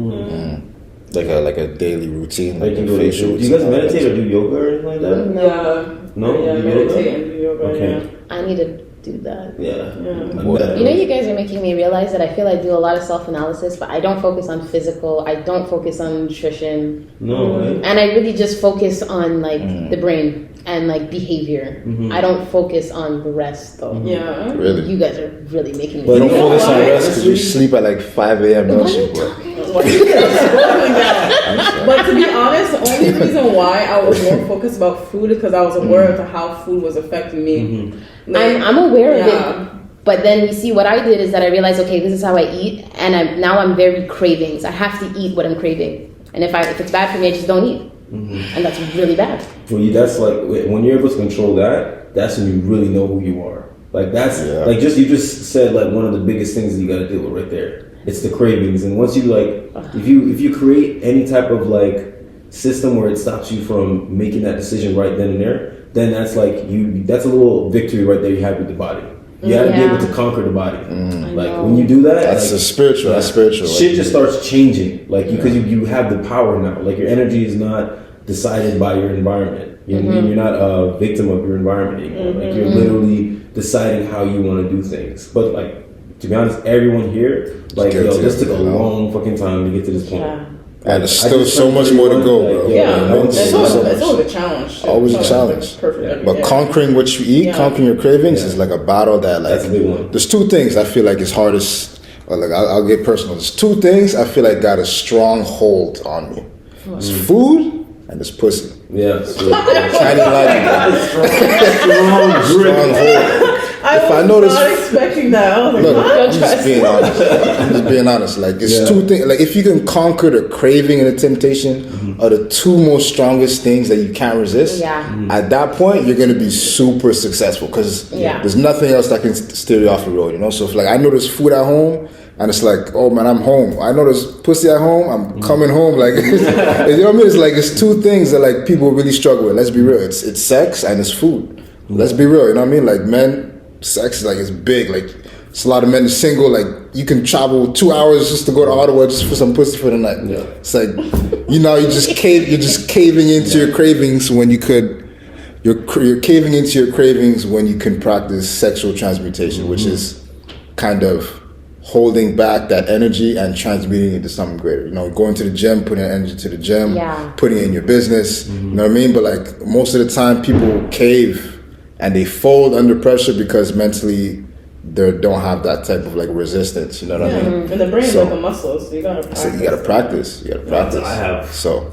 Like a daily routine, like a facial routine. Do you guys meditate or do yoga or anything like that? No? Yeah, meditate and do yoga. Okay. I need to do that. Yeah. You know, you guys are making me realize that I feel I do a lot of self-analysis, but I don't focus on physical. I don't focus on nutrition. No. And I really just focus on like the brain and like behavior. I don't focus on the rest though. Yeah. Really? You guys are really making me. You don't focus on rest because you sleep at like 5 a.m. What are you talking But to be honest, the only reason why I was more focused about food is because I was aware of how food was affecting me. Like, I'm aware of it. But then you see what I did is that I realized, okay, this is how I eat, and now I'm very cravings. I have to eat what I'm craving, and if it's bad for me, I just don't eat, and that's really bad. Well, that's like when you're able to control that. That's when you really know who you are. Like that's like you just said like one of the biggest things that you got to deal with right there. It's the cravings, and once you like, if you create any type of like system where it stops you from making that decision right then and there, then that's like that's a little victory right there you have with the body. You gotta be Yeah. able to conquer the body. I Like know. when you do that, That's like, a spiritual. That's spiritual. shit just starts changing. Like because you have the power now. Like your energy is not decided by your environment. You're not a victim of your environment anymore. Like you're literally deciding how you want to do things. But like to be honest, everyone here, like get yo, to this it, took a you know? long fucking time to get to this point. Yeah. And there's I still just so turned much more to 31, go, like, bro. yo, Yeah, that was it's so always, much. it's always a challenge. Always a It's challenge. Perfect. every But day. conquering what you eat, Yeah. conquering your cravings Yeah. is like a battle that like That's a big one. there's two things I feel like is hardest. Or like I'll get personal. There's two things I feel like got a strong hold on me. It's food and it's pussy. Yeah. So, Can't even lie to you. Strong hold. If I was notice- not expecting that. I was like, Look, what? I'm just being honest. I'm just being honest. Like it's two things. Like if you can conquer the craving and the temptation are the two most strongest things that you can't resist. Yeah. At that point, you're gonna be super successful because Yeah. there's nothing else that can steer you off the road. You know. So if like I know there's food at home. And it's like, oh man, I'm home. I know there's pussy at home. I'm coming home. Like, you know what I mean? It's like it's two things that like people really struggle with. Let's be real. It's sex and it's food. Let's be real. You know what I mean? Like men, sex is like it's big. Like it's a lot of men are single. Like you can travel 2 hours just to go to Ottawa just for some pussy for the night. Yeah. It's like you're just caving into your cravings when you could. You're caving into your cravings when you can practice sexual transmutation, which is kind of holding back that energy and transmuting it into something greater. You know, going to the gym, putting energy to the gym, Yeah. putting it in your business. You know what I mean? But like most of the time, people cave and they fold under pressure because mentally they don't have that type of like resistance. You know what I mean? And the brain is So- like a muscle, so you gotta practice. So you gotta practice. You gotta practice.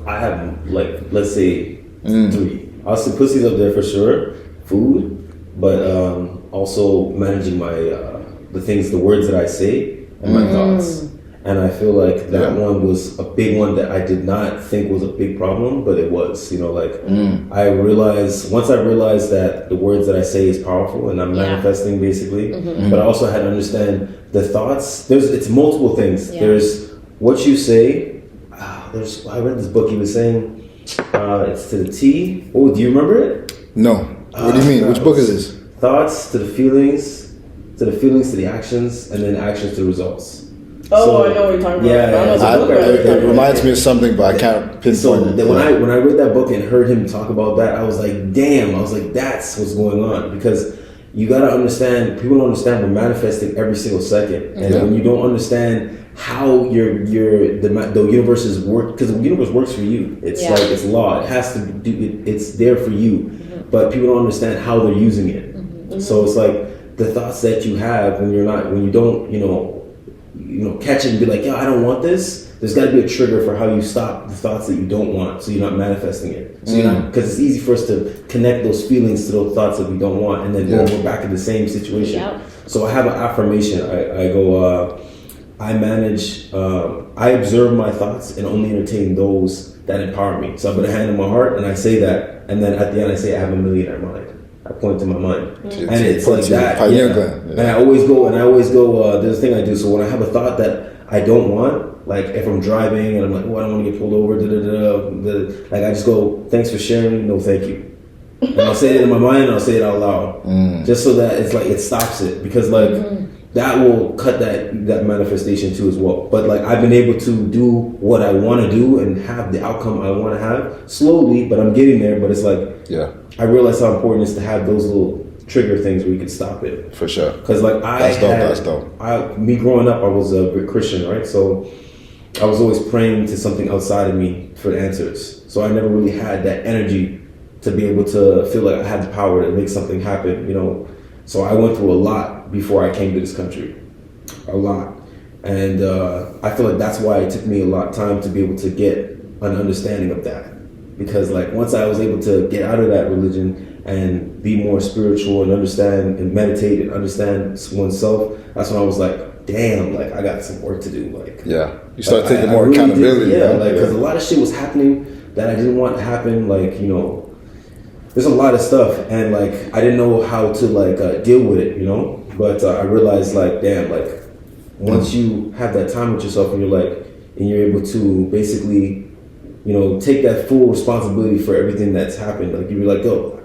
I have like let's say 3. I'll say pussy's up there for sure. Food, but also managing my the words that I say and my thoughts. And I feel like that one was a big one that I did not think was a big problem, but it was. You know, like once I realized that the words that I say is powerful and I'm manifesting basically, but I also had to understand the thoughts. It's multiple things. Yeah. There's what you say. I read this book. He was saying it's to the T. Oh, do you remember it? No. What do you mean? Which book is this? Thoughts to the feelings, to the actions, and then actions to the results. Oh, I know what you're talking about. Yeah, I know the book, right? It reminds me of something, but I can't pinpoint So it. when I read that book and heard him talk about that, I was like, damn. I was like, that's what's going on, because you gotta understand. People don't understand we're manifesting every single second, and when you don't understand how the universe is work, because the universe works for you. It's like it's law. It has to do. It's there for you, but people don't understand how they're using it. So it's like the thoughts that you have when you don't catch it and be like, yo, I don't want this. There's got to be a trigger for how you stop the thoughts that you don't want, so you're not manifesting it. So you're not, because it's easy for us to connect those feelings to those thoughts that we don't want, and then we're back in the same situation. Yep. So I have an affirmation. I go. I manage. I observe my thoughts and only entertain those that empower me. So I put a hand on my heart and I say that, and then at the end I say I have a millionaire mind. I point to my mind, and it's like that. And I always go. There's a thing I do. So when I have a thought that I don't want, like if I'm driving and I'm like, oh, I don't want to get pulled over, like I just go, thanks for sharing, no thank you. And I'll say it in my mind and I'll say it out loud, just so that it's like it stops it, because like that will cut that manifestation too as well. But like I've been able to do what I want to do and have the outcome I want to have slowly, but I'm getting there. But it's like I realize how important it is to have those little trigger things where you can stop it. For sure. Because like that's dope. Me growing up, I was a Christian, right? So I was always praying to something outside of me for answers. So I never really had that energy to be able to feel like I had the power to make something happen, So I went through a lot before I came to this country. A lot. And I feel like that's why it took me a lot of time to be able to get an understanding of that. Because like once I was able to get out of that religion and be more spiritual and understand and meditate and understand oneself, that's when I was like, damn, like I got some work to do. Like you start taking more accountability. Because a lot of shit was happening that I didn't want to happen. Like there's a lot of stuff, and like I didn't know how to like deal with it, But I realized like, damn, like once you have that time with yourself and you're able to basically, take that full responsibility for everything that's happened. Like you're like, oh,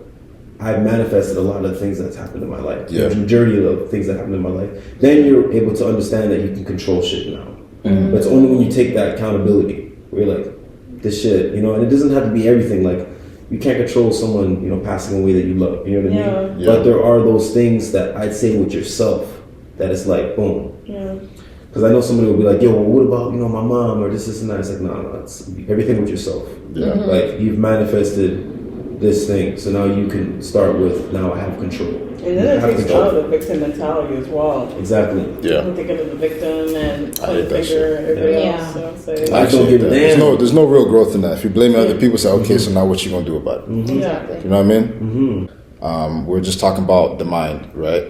I've manifested a lot of the things that's happened in my life. Yeah. The majority of the things that happened in my life. Then you're able to understand that you can control shit now. But it's only when you take that accountability where you're like, this shit, you know, and it doesn't have to be everything. Like, you can't control someone, you know, passing away that you love. You know what I mean? Yeah. But there are those things that I'd say with yourself that it's like, boom. Yeah. Because I know somebody will be like, yo, well, what about, you know, my mom or this and that. It's like, no, it's everything with yourself. Yeah. Like, you've manifested this thing, so now you can start with, now I have control. And then it takes out of the victim mentality as well. Exactly. Yeah. People thinking of the victim and I hate that shit. everybody Yeah. else. So it's like, I don't give a There's damn. there's no real growth in that. If you blame other people, say, okay, so now what you gonna do about it? exactly. You know what I mean? We're just talking about the mind, right?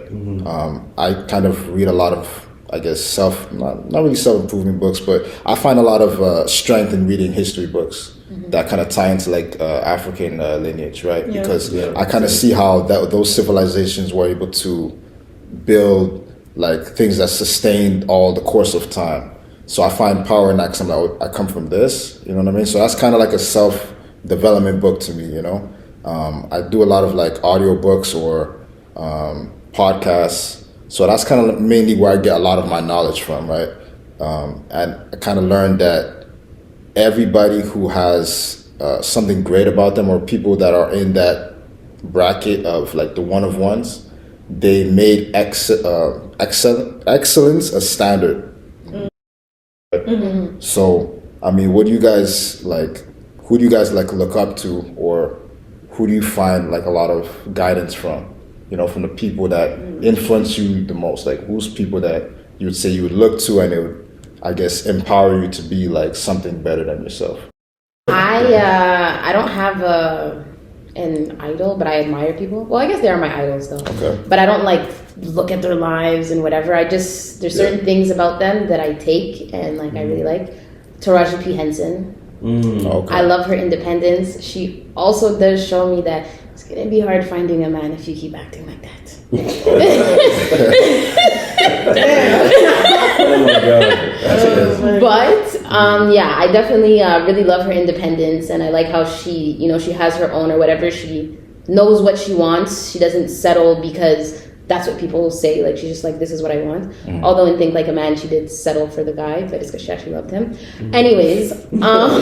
I kind of read a lot of, I guess, not really self-improvement books, but I find a lot of strength in reading history books that kind of tie into like African lineage, right? Yeah. Because I kind of see how those civilizations were able to build like things that sustained all the course of time. So I find power in that because I'm like, I come from this, you know what I mean? So that's kind of like a self-development book to me, you know? I do a lot of like audiobooks or podcasts. So that's kind of mainly where I get a lot of my knowledge from, right? And I kind of learned that everybody who has something great about them, or people that are in that bracket of like the one of ones, they made excellence a standard. So, I mean, what do you guys like? Who do you guys like look up to, or who do you find like a lot of guidance from? You know, from the people that influence you the most. Like, who's people that you would say you would look to, and it would, I guess, empower you to be like something better than yourself? I don't have an idol, but I admire people. Well, I guess they are my idols though. Okay. But I don't like look at their lives and whatever. There's certain things about them that I take and like I really like. Taraji P. Henson. Okay. I love her independence. She also does show me that it's gonna be hard finding a man if you keep acting like that. Oh my God. But yeah, I definitely really love her independence, and I like how she, you know, she has her own or whatever. She knows what she wants. She doesn't settle because that's what people say. Like, she's just like, this is what I want. Although in Think Like a Man, she did settle for the guy, but it's because she actually loved him. Anyways, no,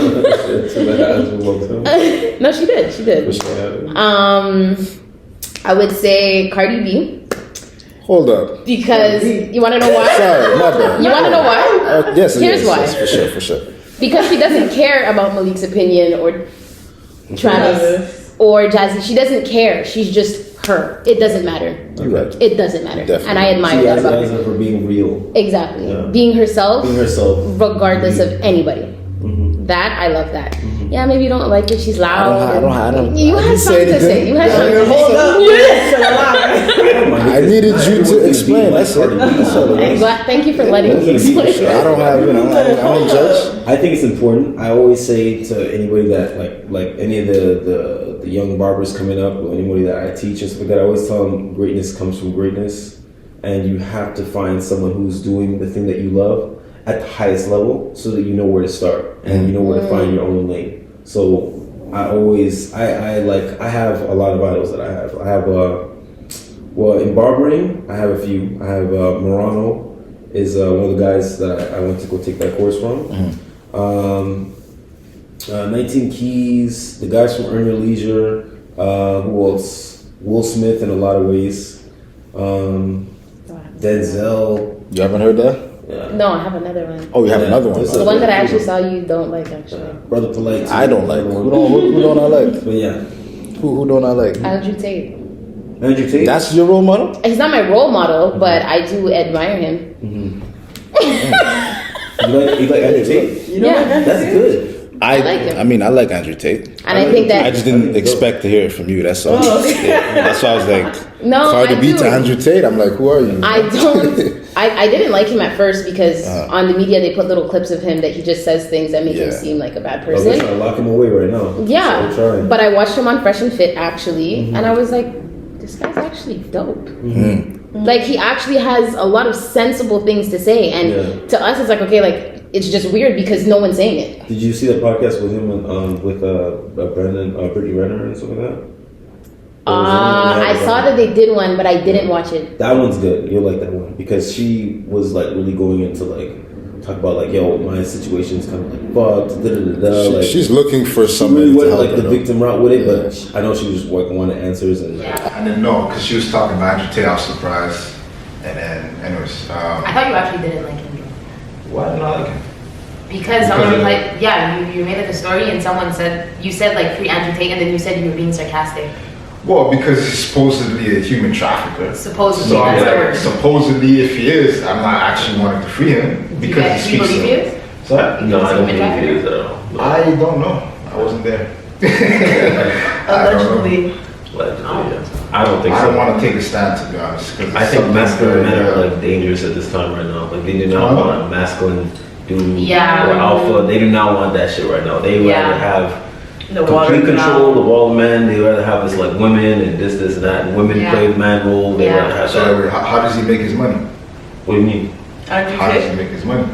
she did. She did. I would say Cardi B. Hold up. Because you want to know why? Sorry, my bad. You want to know why? Yes. Here's why. Yes, for sure. Because she doesn't care about Maalik's opinion or Travis or Jazzy. She doesn't care. She's just her. It doesn't matter. You're right. It doesn't matter. Definitely. And I admire that about her. for being real. Exactly. Yeah. Being herself. Being herself. Regardless of anybody. That, I love that. Yeah, maybe you don't like it. She's loud. I don't. You had something to say. You had something to say. I needed you to explain. That's it. I'm glad. Thank you for letting me explain. I don't have, I don't judge. I think it's important. I always say to anybody that like any of the young barbers coming up, or anybody that I teach and stuff like that, I always tell them greatness comes from greatness, and you have to find someone who's doing the thing that you love at the highest level, so that you know where to start and you know where to find your own lane. So I have a lot of idols that I have. I have well, in barbering, I have a few. I have Morano is one of the guys that I went to go take that course from. 19 Keys, the guys from Earn Your Leisure, who else? Will Smith in a lot of ways. Denzel. You haven't heard that? Yeah. No, I have another one. Oh, you have another one. The one that I actually saw you don't like, actually. Brother Polite. I don't like. Who don't I like? But yeah. Who don't I like? Andrew Tate. Andrew Tate? That's your role model? He's not my role model, but I do admire him. You like Andrew Tate? You know Yeah. what? That's good. I like him. I mean, I like Andrew Tate. And I think that... I just didn't expect to hear it from you. That's all. Yeah, that's why I was like, No, Cardi I B do. to Andrew Tate. I'm like, who are you? I don't... I didn't like him at first because on the media they put little clips of him that he just says things that make him seem like a bad They're person. trying to lock him away right now. Yeah, So they're but I watched him on Fresh and Fit actually, and I was like, this guy's actually dope. Like, he actually has a lot of sensible things to say, and to us it's like, okay, like, it's just weird because no one's saying it. Did you see the podcast with him and with Brittany Renner and stuff like that? I saw that they did one, but I didn't watch it. That one's good. You'll like that one because she was like really going into like talk about like, yo, my situation's kind of like fucked. Like, she's looking for somebody really to went help like her, the though. victim route with it, but I know she was just like wanted answers and. I didn't know because she was talking about Andrew Tate. I was surprised. And then, anyways, I thought you actually didn't like him. why didn't I like him? Because someone replied, you made like a story and someone said, you said like free Andrew Tate and then you said you were being sarcastic. Well, because he's supposedly a human trafficker. Supposedly, So I'm that's the like, word. supposedly, if he is, I'm not actually wanting to free him because Do you believe he is? Sorry? No, I don't believe he is at all. I don't know. I wasn't there. Allegedly. I don't think I so. don't want to take a stand, to be honest. 'Cause I it's think something masculine men very, are like dangerous at this time right now. Like they do not want a masculine dude Yeah. or alpha. They do not want that shit right now. They rather have The complete control of all men. They rather have this like women and this and that. And women Yeah. play the man role. They Yeah. rather have So that. how does he make his money? What do you mean? Andrew How does he Tate? make his money?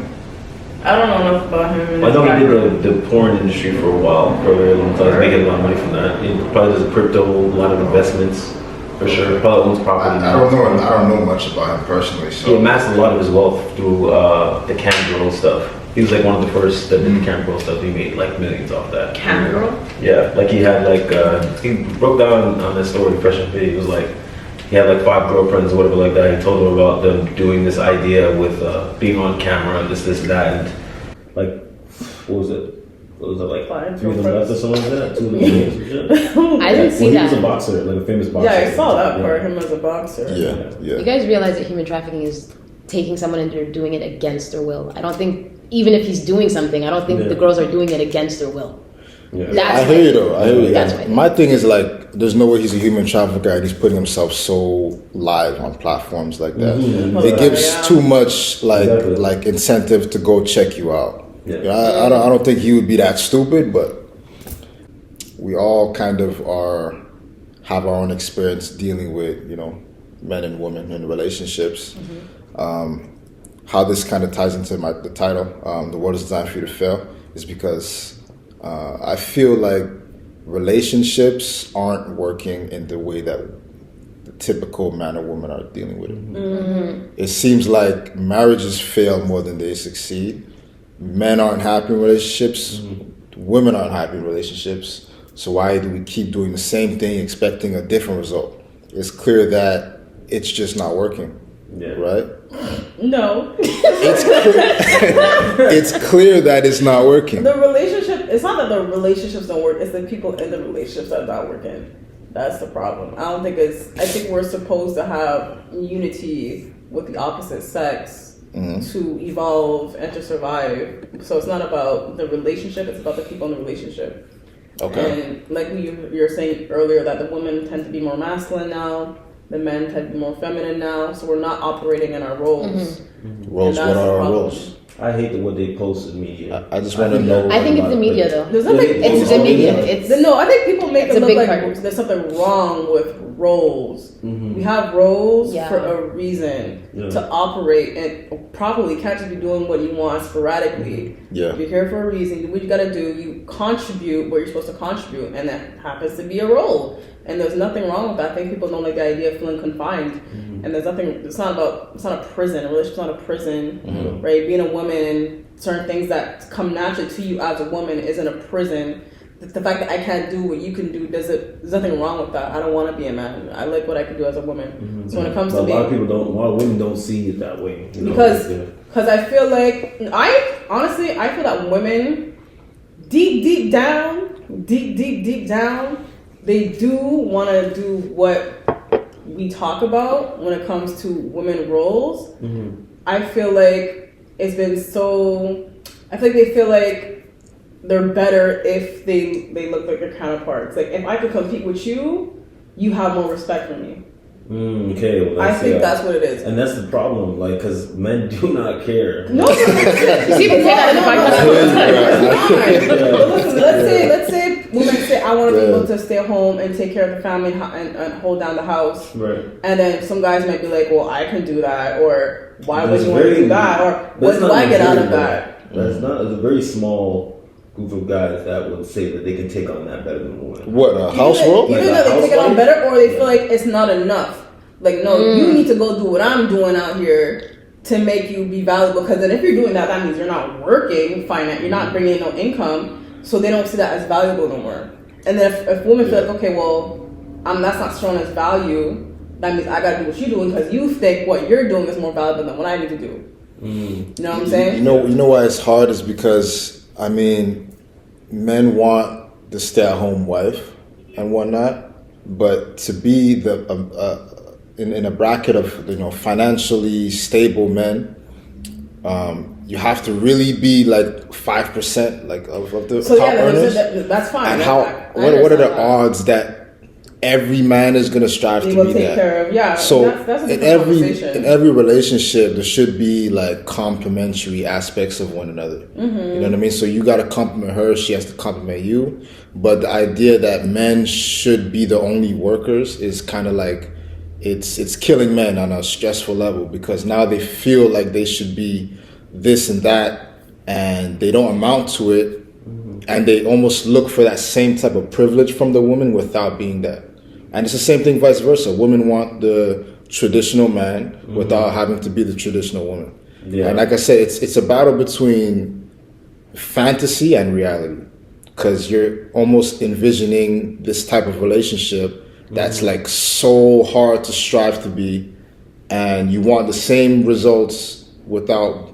I don't know enough about him. and I know his he did background. the porn industry for a while, for a very long time. He's making a lot of money from that. He probably does crypto, a lot of investments, for sure. Probably owns property. I don't know. I don't know much about him personally. He So amassed a lot of his wealth through the cam girl stuff. He was like one of the first that did the cam girl stuff. He made like millions off that. Cam girl? Yeah, like he had like he broke down on this story Fresh and Fit. He was like he had like 5 girlfriends or whatever like that. He told them about them doing this idea with being on camera and this and that. And like what was it? What was it like? 5 3 of them left or something like that. 2 of them left or shit. I didn't see He was a that. boxer, like a famous boxer. Yeah, I saw that Yeah. part. Him as a boxer. Yeah. You guys realize that human trafficking is taking someone and they're doing it against their will. I don't think, even if he's doing something, I don't think Yeah. the girls are doing it against their will. Yeah. That's I hear you though. I hear you. That's right. My thing is like, there's no way he's a human trafficker and he's putting himself so live on platforms like that. It gives too much Exactly. like incentive to go check you out. Yeah. You know, I don't think he would be that stupid, but we all kind of have our own experience dealing with men and women in relationships. How this kind of ties into the title, "The World is Designed for You to Fail," is because I feel like relationships aren't working in the way that the typical man or woman are dealing with it. It seems like marriages fail more than they succeed. Men aren't happy in relationships. Women aren't happy in relationships. So why do we keep doing the same thing expecting a different result? It's clear that it's just not working. Yeah. Right? No. It's clear that it's not working. The relationship, it's not that the relationships don't work, it's the people in the relationships that are not working. That's the problem. I think we're supposed to have unity with the opposite sex to evolve and to survive. So it's not about the relationship, it's about the people in the relationship. Okay. And like you were saying earlier, that the women tend to be more masculine now, the men tend to be more feminine now, so we're not operating in our roles. Roles, And what that's the are our problem. roles? I hate the what they post in media. I just want to know. I think it's the media though. There's nothing. It's the media. It's No, I think people make It's it a look big like part. there's something wrong with roles. We have roles Yeah. for a reason Yeah. to operate and properly. You can't just be doing what you want sporadically. Yeah. You're here for a reason. You do what you gotta do. You contribute where you're supposed to contribute, and that happens to be a role. And there's nothing wrong with that. I think people don't like the idea of feeling confined. And there's nothing. It's not a prison. A relationship's not a prison, right? Being a woman, certain things that come naturally to you as a woman isn't a prison. The fact that I can't do what you can do, there's nothing wrong with that. I don't want to be a man. I like what I can do as a woman. So when it comes But to a lot of being, people don't. A lot of women don't see it that way. You know? because Yeah. I feel like I feel that women deep down, they do want to do what we talk about when it comes to women roles. I feel like it's been so. I feel like they feel like they're better if they look like their counterparts. Like if I could compete with you, you have more respect for me. Okay, well, I think that's what it is. and that's the problem. Like, because men do not care. No, you see people say that in the podcast. But listen, let's say women say, I want to be able to stay home and take care of the family and hold down the house. Right. And then some guys might be like, well, I can do that, or why would That's you want to very- do that, or what that's do not I get out of material. that? That's not. It's a very small group of guys that would say that they can take on that better than a woman. What, a house role? Either Like they take it on housewife? better, or they feel like it's not enough. Like, no, you need to go do what I'm doing out here to make you be valuable. Because then if you're doing that, that means you're not working, you're not bringing in no income, so they don't see that as valuable no more. And then if women feel like, okay, well, that's not shown as value, that means I gotta do what you're doing because you think what you're doing is more valuable than what I need to do. You know what I'm saying? You know why it's hard is because, I mean, men want the stay-at-home wife and whatnot, but to be in a bracket of financially stable men, you have to really be like 5% like of the top earners. That's fine. And what are the odds that every man is going to strive to be that? Care of, yeah. So that's a in conversation. every relationship, there should be like complementary aspects of one another. You know what I mean? So you got to compliment her; she has to compliment you. But the idea that men should be the only workers is kind of like it's killing men on a stressful level because now they feel like they should be this and that, and they don't amount to it. And they almost look for that same type of privilege from the woman without being that. And it's the same thing vice versa. Women want the traditional man without having to be the traditional woman. Yeah. And like I said, it's a battle between fantasy and reality. Because you're almost envisioning this type of relationship that's like so hard to strive to be. And you want the same results without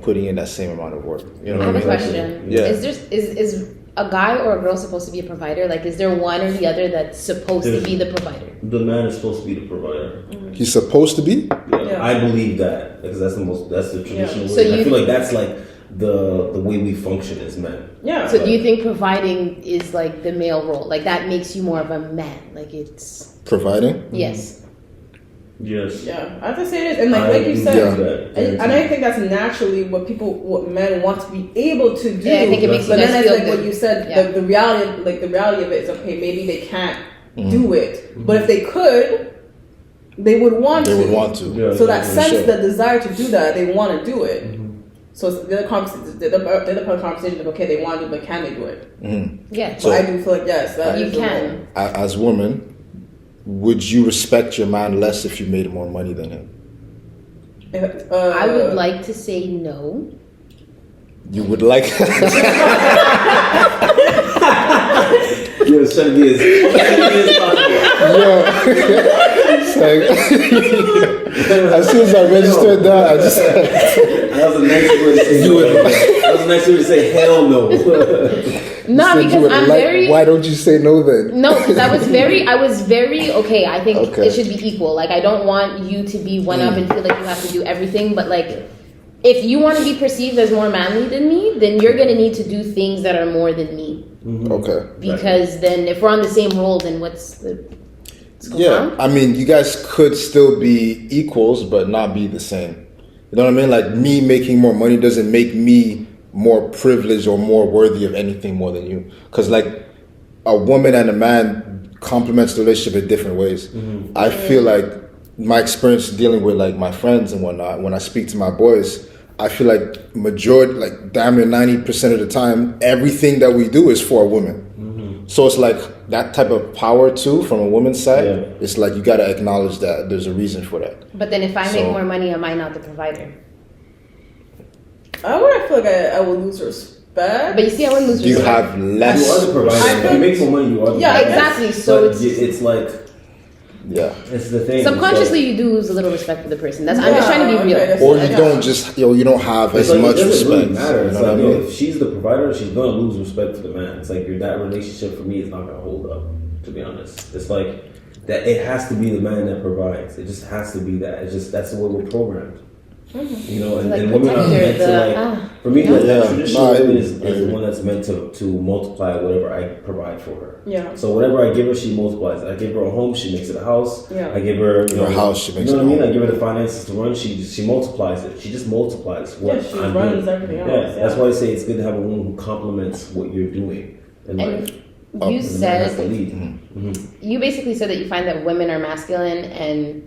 putting in that same amount of work. You know I have what a I mean? question. Yeah. Is a guy or a girl supposed to be a provider? Like, is there one or the other that's supposed to be the provider? The man is supposed to be the provider. He's supposed to be? Yeah. I believe that because that's the traditional way. So I feel like that's like the way we function as men. Yeah. So do you think providing is like the male role? Like that makes you more of a man? Like it's providing? Yes. Yes. Yeah, I have to say it is, and like you said, and I think that's naturally what men want to be able to do. Yeah, I think it makes you But guys then feel it's like good. what you said, Yeah. the reality of it is okay. Maybe they can't do it, but if they could, they would want to. They would want to. Yeah, So that sense, sure. the desire to do that, they want to do it. So it's the other conversation of okay, they want to do, but can they do it? Yeah. So I do feel like yes, that You is the can. As women, would you respect your man less if you made more money than him? role. I would like to say no. You would like. Yo, it's trying to be as possible. Yo. It's like, as soon as I registered that, I just. That was a nice way to say no. That was a nice way to say hell no. No, Said you because would I'm like- very. Why don't you say no then? No, because I was very okay. I think Okay. it should be equal. Like I don't want you to be one up and feel like you have to do everything. But like, if you want to be perceived as more manly than me, then you're gonna need to do things that are more than me. Okay. Because then, if we're on the same role, then what's going Yeah, on? I mean, you guys could still be equals, but not be the same. You know what I mean? Like me making more money doesn't make me more privileged or more worthy of anything more than you. Because like a woman and a man complements the relationship in different ways. I feel like my experience dealing with like my friends and whatnot, when I speak to my boys, I feel like majority, like damn near 90% of the time, everything that we do is for a woman. So it's like that type of power too from a woman's side. Yeah. It's like you got to acknowledge that there's a reason for that. But then, if I make So- more money, am I not the provider? I would feel like I would lose respect. But you see, I wouldn't lose Do you respect. have You less? are the provider. If you make more money, you are the Yeah, provider. exactly. So But it's like Yeah. it's the thing. subconsciously, you do lose a little respect for the person. I'm just trying to be real. okay, Or that's- you don't just, you don't have It's as like, much it doesn't really respect. matter. You It's know what I like, yo, mean? if she's the provider, she's gonna lose respect to the man. It's like that relationship for me is not gonna hold up. To be honest, it's like that. It has to be the man that provides. It just has to be that. It's just that's the way we're programmed. You know, and, Like and women are protector, meant to like. For me, like, Yeah. traditional No, woman I is the one that's meant to multiply whatever I provide for her. Yeah. So whatever I give her, she multiplies. I give her a home, she makes it a house. Yeah. I give her A house, she makes you know it what I mean? a home. I give her the finances to run. She multiplies it. She just multiplies what Yeah, she I'm runs doing. everything else, Yeah, yeah. that's why I say it's good to have a woman who complements what you're doing in life. And you And the man has to said lead. you basically said that you find that women are masculine and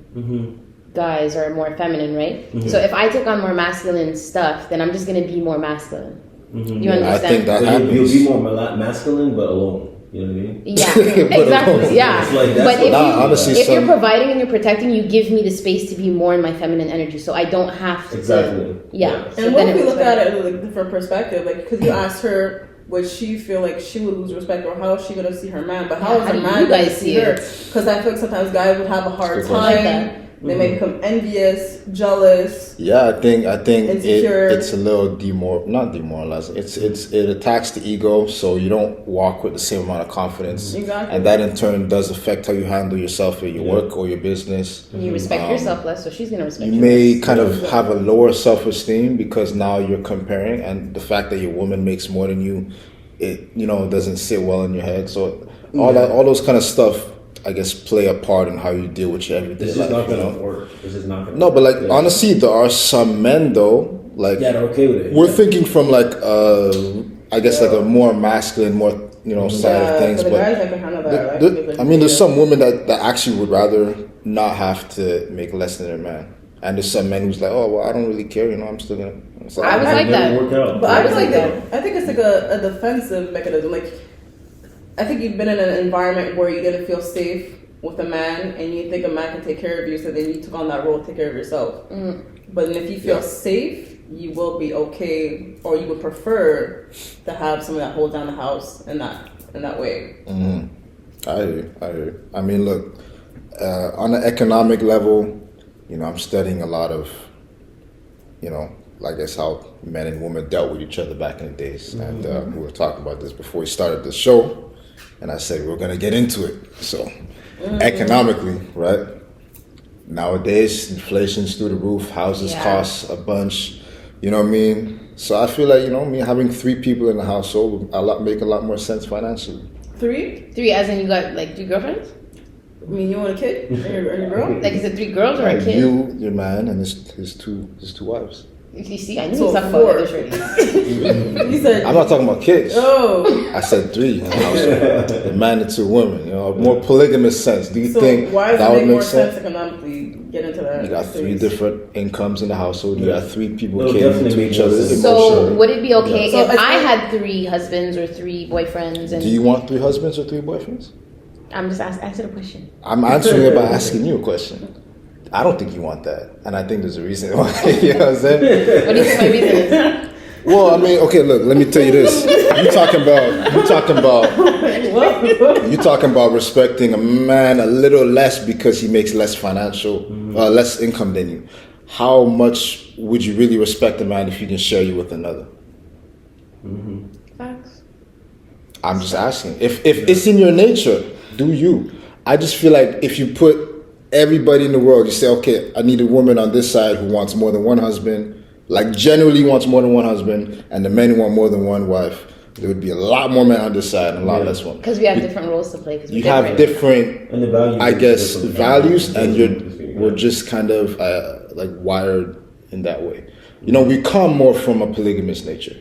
guys are more feminine, right? So if I take on more masculine stuff, then I'm just gonna be more masculine. You understand? I think that So happens. you'll be more masculine, but alone. You know what I mean? Yeah, exactly. Yeah, It's like that's but what- if, honestly, if you're some- providing and you're protecting, you give me the space to be more in my feminine energy, so I don't have to. Exactly. Yeah. So And then what if it we was look at better. it in a different perspective? Like, because you asked her, would she feel like she would lose respect, or how is she gonna see her man? But how Yeah, is how her do man you gonna guys see see her? it? Because I feel like sometimes guys would have a hard Good question. time. Like that. They may become envious, jealous. Yeah, I think Insecure. it's a little not demoralizing. It attacks the ego, so you don't walk with the same amount of confidence, Exactly. and that in turn does affect how you handle yourself at your Yeah. work or your business. You respect yourself less, so she's gonna respect You you. may less. kind of have a lower self-esteem because now you're comparing, and the fact that your woman makes more than you, it doesn't sit well in your head. So all those kind of stuff, I guess, play a part in how you deal with your everyday It's life. just not you gonna know? work. It's just not gonna. No, but like Yeah. honestly, there are some men though, like Yeah, they're okay with it. we're thinking from like I guess like a more masculine, more side of things. for the But guys that can handle that. I mean, there's some women that actually would rather not have to make less than their man, and there's some men who's like, oh well, I don't really care, I'm still gonna. It's I was like Never that. work out. But I I was feel like like I think it's like a defensive mechanism. Like, I think you've been in an environment where you didn't feel safe with a man, and you think a man can take care of you, so then you took on that role to take care of yourself. But then if you feel safe, you will be okay, or you would prefer to have someone that holds down the house in that way. I hear you. I mean, look, on an economic level, I'm studying a lot of, I guess how men and women dealt with each other back in the days. And we were talking about this before we started the show, and I said we were going to get into it. So, economically, right? Nowadays, inflation's through the roof, houses Yeah. cost a bunch, you know what I mean? So I feel like, me having 3 people in the household would make a lot more sense financially. 3? 3, as in you got like 3 girlfriends? I mean, you want a kid and your girl? Like, is it 3 girls or a kid? You, your man, and his two wives. You see, I knew So he was talking 4. about other shorties. You said, I'm not talking about kids. oh. I said 3 in the household. A man and 2 women. A more polygamous sense. Do you So think why does that it would make make more sense sense? economically? Get into that. You got 3 different incomes in the household. You got 3 people It'll catering definitely to make each more other sense. So emotionally. would it be okay So if it's I not- had 3 husbands or 3 boyfriends? And Do you want 3 husbands or 3 boyfriends? I'm just asking a question. I'm answering it by asking you a question. I don't think you want that, and I think there's a reason why. You know what I'm saying? What do you think my reason is? Well, I mean, okay, look, let me tell you this. You talking about respecting a man a little less because he makes less less income than you. How much would you really respect a man if he can share you with another? Facts. I'm just asking. If it's in your nature, do you? I just feel like if you put everybody in the world, you say, okay, I need a woman on this side who wants more than one husband, like generally wants more than one husband, and the men who want more than one wife, there would be a lot more men on this side and a lot less women. Because we have different roles to play. You have different, And the values. I guess, different. values, and we're just kind of like wired in that way. We come more from a polygamous nature.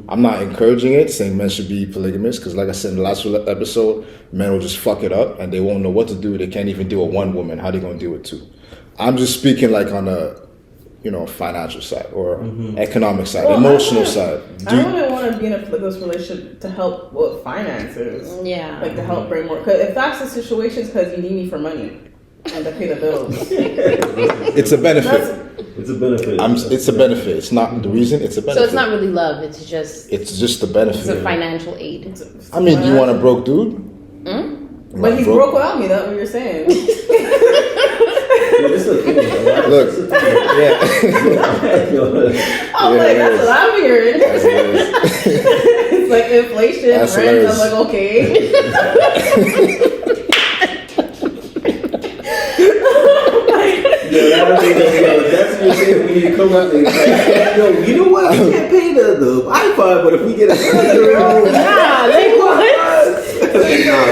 I'm not encouraging it, saying men should be polygamous, because like I said in the last episode, men will just fuck it up and they won't know what to do. They can't even deal with one woman. How are they going to deal with 2? I'm just speaking like on a, financial side or economic side, emotional side. I wouldn't want to be in a polygamous relationship to help with finances. Yeah. Like to help bring more. Because if that's the situation, it's because you need me for money and to pay the bills. It's a benefit. It's a benefit. It's a benefit. It's not the reason. It's a benefit. So it's not really love. It's just the benefit. it's a financial aid. I mean, do you want a broke dude? Hmm? But he's broke without me. That's what you're saying. Yeah, this is the thing. Right? Look, This is the thing. yeah. I'm like, that's what I'm hearing. It's like inflation, That's rent. hilarious. I'm like, okay. That's what you're saying when you come up and like, yo, you know what? We can't pay the iPod, but if we get a girl, nah,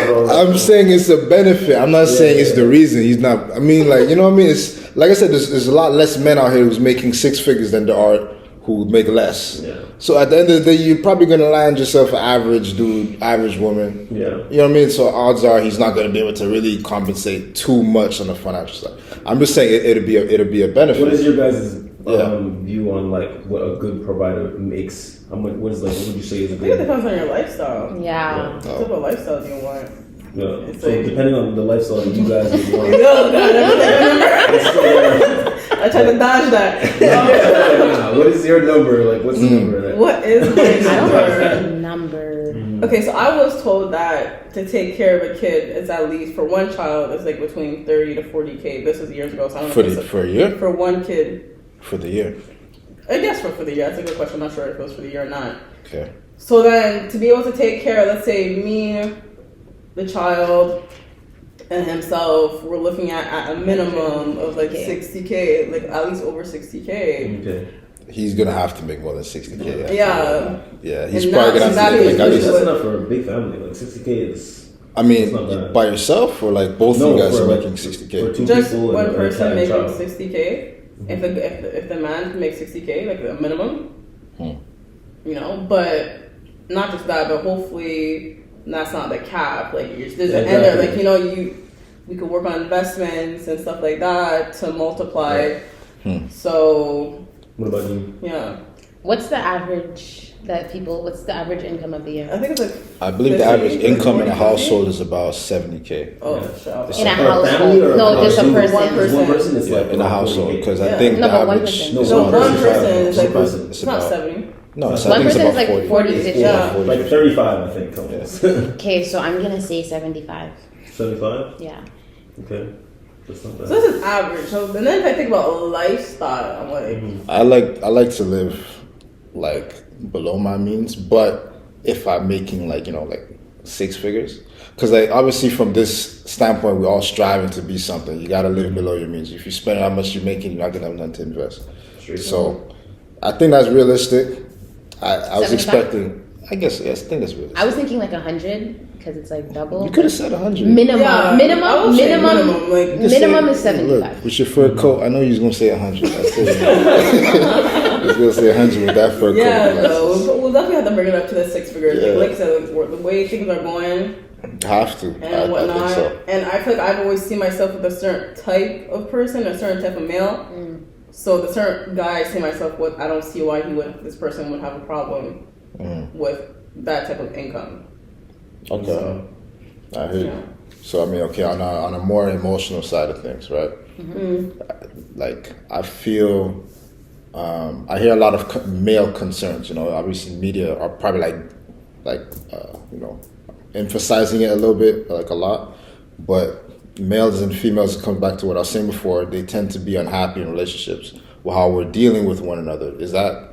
bro. I'm saying it's a benefit. I'm not saying it's the reason. He's not. I mean, like, you know what I mean? It's like I said. There's a lot less men out here who's making 6 figures than there are who make less. Yeah. So at the end of the day, you're probably gonna land yourself an average dude, average woman. Yeah. You know what I mean? So odds are he's not gonna be able to really compensate too much on the financial side. I'm just saying it'll be a benefit. What is your guys' view on like what a good provider makes? How much? What is like? What would you say is a I think it good? depends on your lifestyle. Yeah. What type of lifestyle do you want? Yeah. It's So like- depending on the lifestyle that you guys would want. No, I tried to dodge that. What is your number? Like, what's the number? That What is my I don't have number? a number. Okay, so I was told that to take care of a kid is at least for one child it's like between 30 to 40K. This was years ago, so I don't know. if it's For a year? for one kid. For the year. I guess for the year. That's a good question. I'm not sure if it was for the year or not. Okay. So then to be able to take care, let's say me, the child, and himself, we're looking at a minimum of like 60K, like at least over 60K. Okay. He's gonna have to make more than 60K. Yeah. Yeah, he's And probably gonna that's have to make like at exactly least. That's enough for a big family. Like 60K is. I mean, It's not bad. by yourself or like both No, of you guys for are like- making For 60K? two Just people one and a person child. making 60K. If the man can make 60K, like a minimum, you know, but not just that, but hopefully that's not the cap. Like there's an end there. Like, you know, we could work on investments and stuff like that to multiply. So What about you? yeah, What's the average what's the average income of the year? I think it's like I believe the average income in a household is about 70K. oh Yeah. shit. In a For a family household. or No, a just a person? person. One person is Yeah, like in a household, because I Yeah. think No, the but one average. person. No, So one one person. person is like One person. it's not 70. No, it's, One I think it's person is about like 40. 40, It's 50. Yeah. 40, Like 50. 35, I think. Almost. Okay, so I'm gonna say 75. 75. Yeah. Okay. That's not bad. So this is average. So and then if I think about lifestyle, I'm like I like to live like below my means, but if I'm making like, you know, like 6 figures, because like obviously from this standpoint we're all striving to be something. You got to live below your means. If you spend how much you're making, you're not gonna have nothing to invest. So I think that's realistic. I was 75? expecting, I guess, yes, I think that's realistic. I was thinking like 100 because it's like double. You could have said 100. Minimum. Yeah, I would say minimum. minimum, like- You just Minimum say- is 75. Look, with your fur coat, I know you was gonna say 100. I was gonna say 100 with that fur yeah, coat. no, we'll definitely have to bring it up to the 6 figures. Yeah. Like I said, the way things are going Have to. and I think whatnot. so. And I feel like I've always seen myself with a certain type of person, a certain type of male. So the certain guy I see myself with, I don't see why this person would have a problem with that type of income. Okay. So, I hear you. yeah. So I mean, okay, on a more emotional side of things, right? Like I feel, I hear a lot of male concerns. You know, obviously media are probably you know, emphasizing it a little bit, like a lot. But males and females, it comes back to what I was saying before. They tend to be unhappy in relationships with how we're dealing with one another. Is that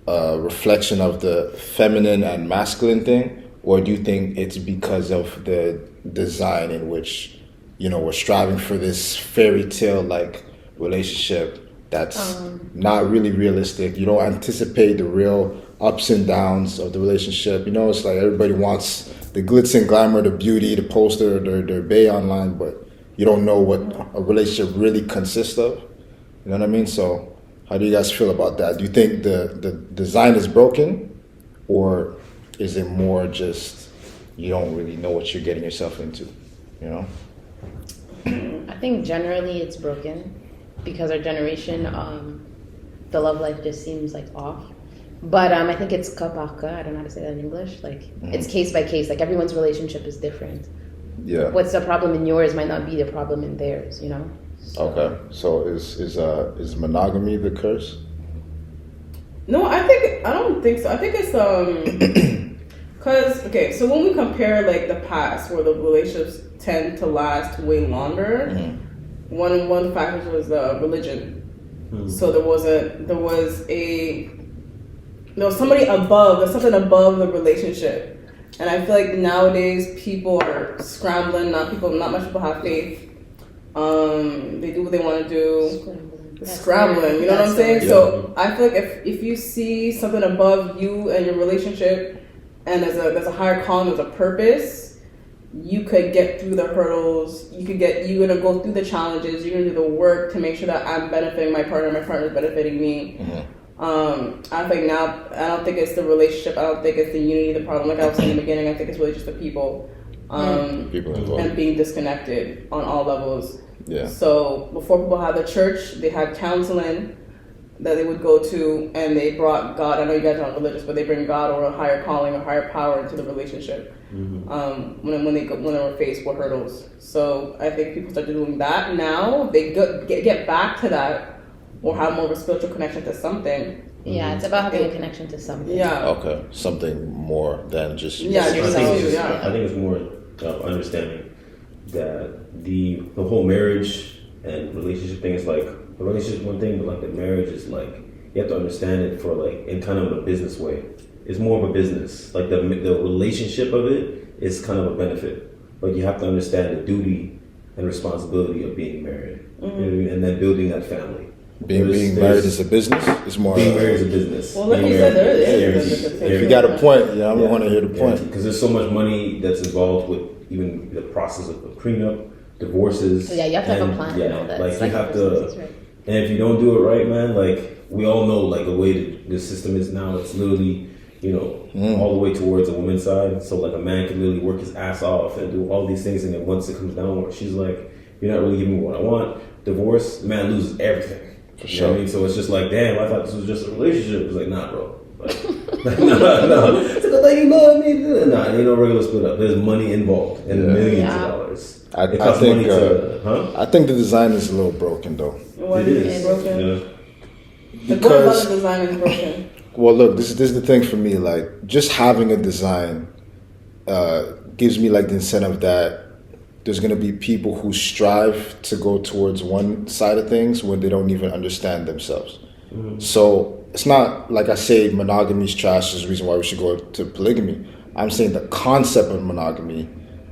a reflection of the feminine and masculine thing? Or do you think it's because of the design in which, you know, we're striving for this fairy tale like relationship that's not really realistic? You don't anticipate the real ups and downs of the relationship. You know, it's like everybody wants the glitz and glamour, the beauty, the poster, their bae online, but you don't know what a relationship really consists of. You know what I mean? So how do you guys feel about that? Do you think the design is broken, or is it more just you don't really know what you're getting yourself into, you know? I think generally it's broken because our generation, the love life just seems like off. But I think it's kapaka. I don't know how to say that in English. Like it's case by case. Like everyone's relationship is different. Yeah. What's the problem in yours might not be the problem in theirs. You know. Okay. So is monogamy the curse? No, I don't think so. I think it's because okay, so when we compare like the past where the relationships tend to last way longer, one of the factors was religion. So there was somebody above, there's something above the relationship, and I feel like nowadays people are scrambling. Not much people have faith. They do what they want to do. Scrambling, you know what I'm saying? Yeah. So I feel like if you see something above you and your relationship, and there's a higher calling, there's a purpose, you could get through the hurdles. You're gonna go through the challenges. You're gonna do the work to make sure that I'm benefiting my partner's benefiting me. I think now I don't think it's the relationship. I don't think it's the unity the problem. Like I was saying in the beginning, I think it's really just the people. People involved. And being disconnected on all levels. Yeah. So before people had the church, they had counseling, that they would go to, and they brought God. I know you guys aren't religious, but they bring God or a higher calling or higher power into the relationship when they were faced with hurdles. So I think people started doing that. Now they get back to that or have more of a spiritual connection to something. Yeah, it's about having a connection to something. Yeah. Okay, something more than just yourself. I think it's more understanding that the whole marriage and relationship thing is like, the relationship is one thing, but like the marriage is like, you have to understand it for like in kind of a business way. It's more of a business. Like the relationship of it is kind of a benefit, but you have to understand the duty and responsibility of being married, you know what I mean? And then building that family. Being married is a business. It's more being married is a business. Well, like you said, there is. If you got a point, I want to hear the point. Because there's so much money that's involved with even the process of a prenup, divorces. So yeah, you have to have a plan. Yeah, and all that. like It's you have to. right. And if you don't do it right, man, like we all know, like the way the system is now, it's literally, you know, all the way towards a woman's side. So like a man can literally work his ass off and do all these things, and then once it comes down, she's like, "You're not really giving me what I want." Divorce, the man loses everything. For You know what I sure. mean? So it's just like, damn, I thought this was just a relationship. It's like, nah, bro. Like, no. It's like, you love me. Nah, ain't no regular split up. There's money involved and millions of dollars. I It costs think money to, I think the design is a little broken though. Why It is is. it broken? Yeah. Like, what about the design is broken? Well, look, this is the thing for me. Like, just having a design gives me like the incentive that there's going to be people who strive to go towards one side of things when they don't even understand themselves. So it's not like I say monogamy is trash is the reason why we should go to polygamy. I'm saying the concept of monogamy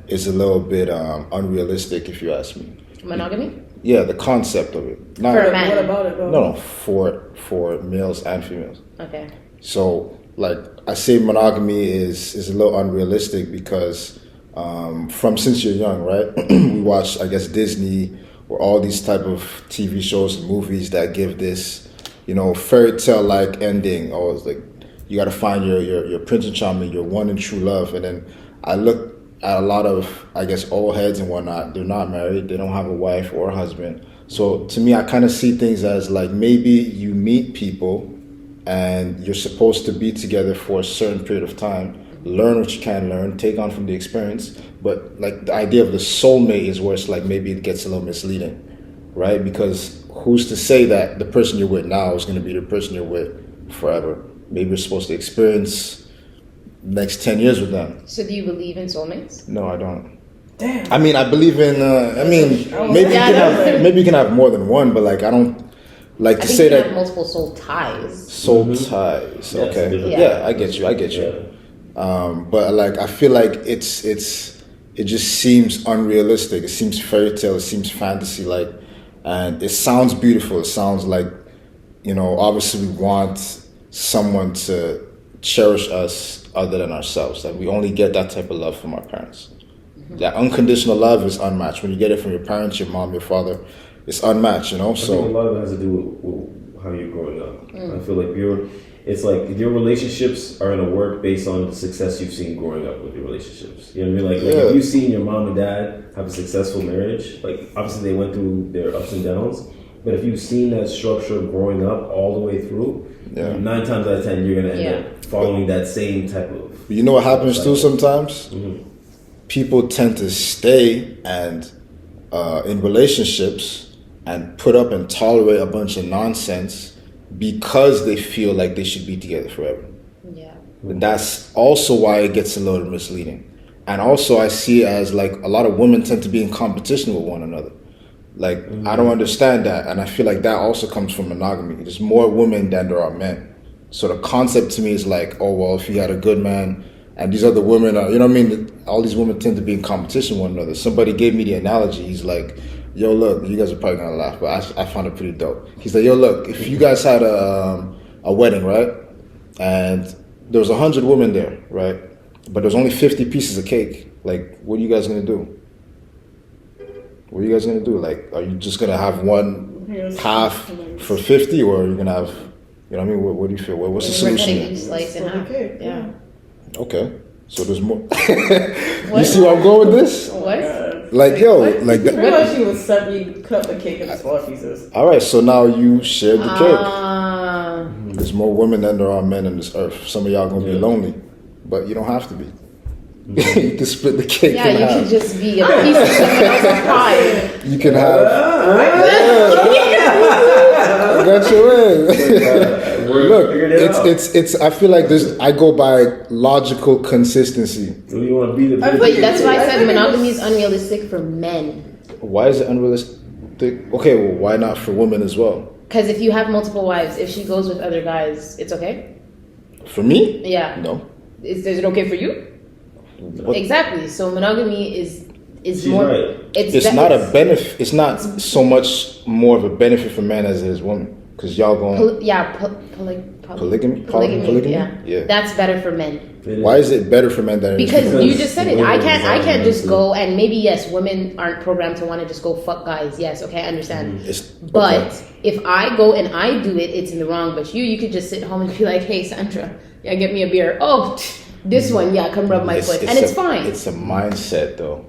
is a little bit unrealistic, if you ask me. Monogamy? Yeah, the concept of it. Not, For a man. What about it, though? No, for males and females. Okay. So, like, I say monogamy is a little unrealistic because from since you're young, right? We watch, I guess, Disney or all these type of TV shows and movies that give this, you know, fairy tale like ending. Or it's like you got to find your prince and charming, your one and true love. And then I look at a lot of, I guess, old heads and whatnot. They're not married. They don't have a wife or a husband. So to me, I kind of see things as like maybe you meet people and you're supposed to be together for a certain period of time, learn what you can learn, take on from the experience. But like the idea of the soulmate is where it's like maybe it gets a little misleading, right? Because who's to say that the person you're with now is going to be the person you're with forever? Maybe you're supposed to experience next 10 years with them. So do you believe in soulmates? No, I don't. Damn. I mean, I believe in. Maybe you can have more than one, but like I don't like I to think say you that have multiple soul ties. soul ties. Yeah, Okay, it's yeah, I get you. But like I feel like it just seems unrealistic. It seems fairy tale. It seems fantasy like, and it sounds beautiful. It sounds like, you know, obviously we want someone to cherish us other than ourselves. Like we only get that type of love from our parents. That unconditional love is unmatched. When you get it from your parents, your mom, your father, it's unmatched, you know? I think a lot of it has to do with how you're growing up. I feel like it's like your relationships are going to work based on the success you've seen growing up with your relationships. You know what I mean? Like if you've seen your mom and dad have a successful marriage, like obviously they went through their ups and downs, but if you've seen that structure growing up all the way through, 9 times out of 10 you're going to end up following that same type of... You know what happens too sometimes? Mm-hmm. People tend to stay and in relationships and put up and tolerate a bunch of nonsense because they feel like they should be together forever. Yeah. But that's also why it gets a little misleading. And also I see it as like a lot of women tend to be in competition with one another. Like, I don't understand that. And I feel like that also comes from monogamy. There's more women than there are men. So the concept to me is like, oh, well, if you had a good man and these other women are, you know what I mean? All these women tend to be in competition with one another. Somebody gave me the analogy. He's like, yo, look, you guys are probably going to laugh, but I found it pretty dope. He's like, yo, look, if you guys had a wedding, right? And there was 100 women there, right? But there's only 50 pieces of cake. Like, what are you guys going to do? What are you guys going to do? Like, are you just going to have one half for 50 or are you going to have, you know what I mean? What do you feel? What's the We're solution? cutting each slice in half. Yeah. Okay. So there's more. You see where I'm going with this? What? like yo, like Pretty that. much you would separate, cut the cake into smaller pieces. All right, so now you share the cake. Ah. There's more women than there are men on this earth. Some of y'all gonna be lonely, but you don't have to be. You can split the cake Yeah, in you half. could just be a piece of someone else's pie. You can have. I got your way. Look, it's. I feel like this. I go by logical consistency. What do you want to be the? But that's why I said monogamy is unrealistic for men. Why is it unrealistic? Okay, well, why not for women as well? Because if you have multiple wives, if she goes with other guys, it's okay? For me? Yeah. No. Is it okay for you? What? Exactly. So monogamy is She's more. right. It's not a benefit. It's not so much more of a benefit for men as it is women. Because y'all going polygamy. polygamy. Yeah. That's better for men. Why is it better for men than it is for Because women? you just said it. I can't just go and maybe yes, women aren't programmed to want to just go fuck guys. Yes, okay, I understand. But if I go and I do it, it's in the wrong. But you could just sit home and be like, hey Sandra, yeah, get me a beer. Oh, this one, yeah, come rub my foot, and it's fine. It's a mindset though.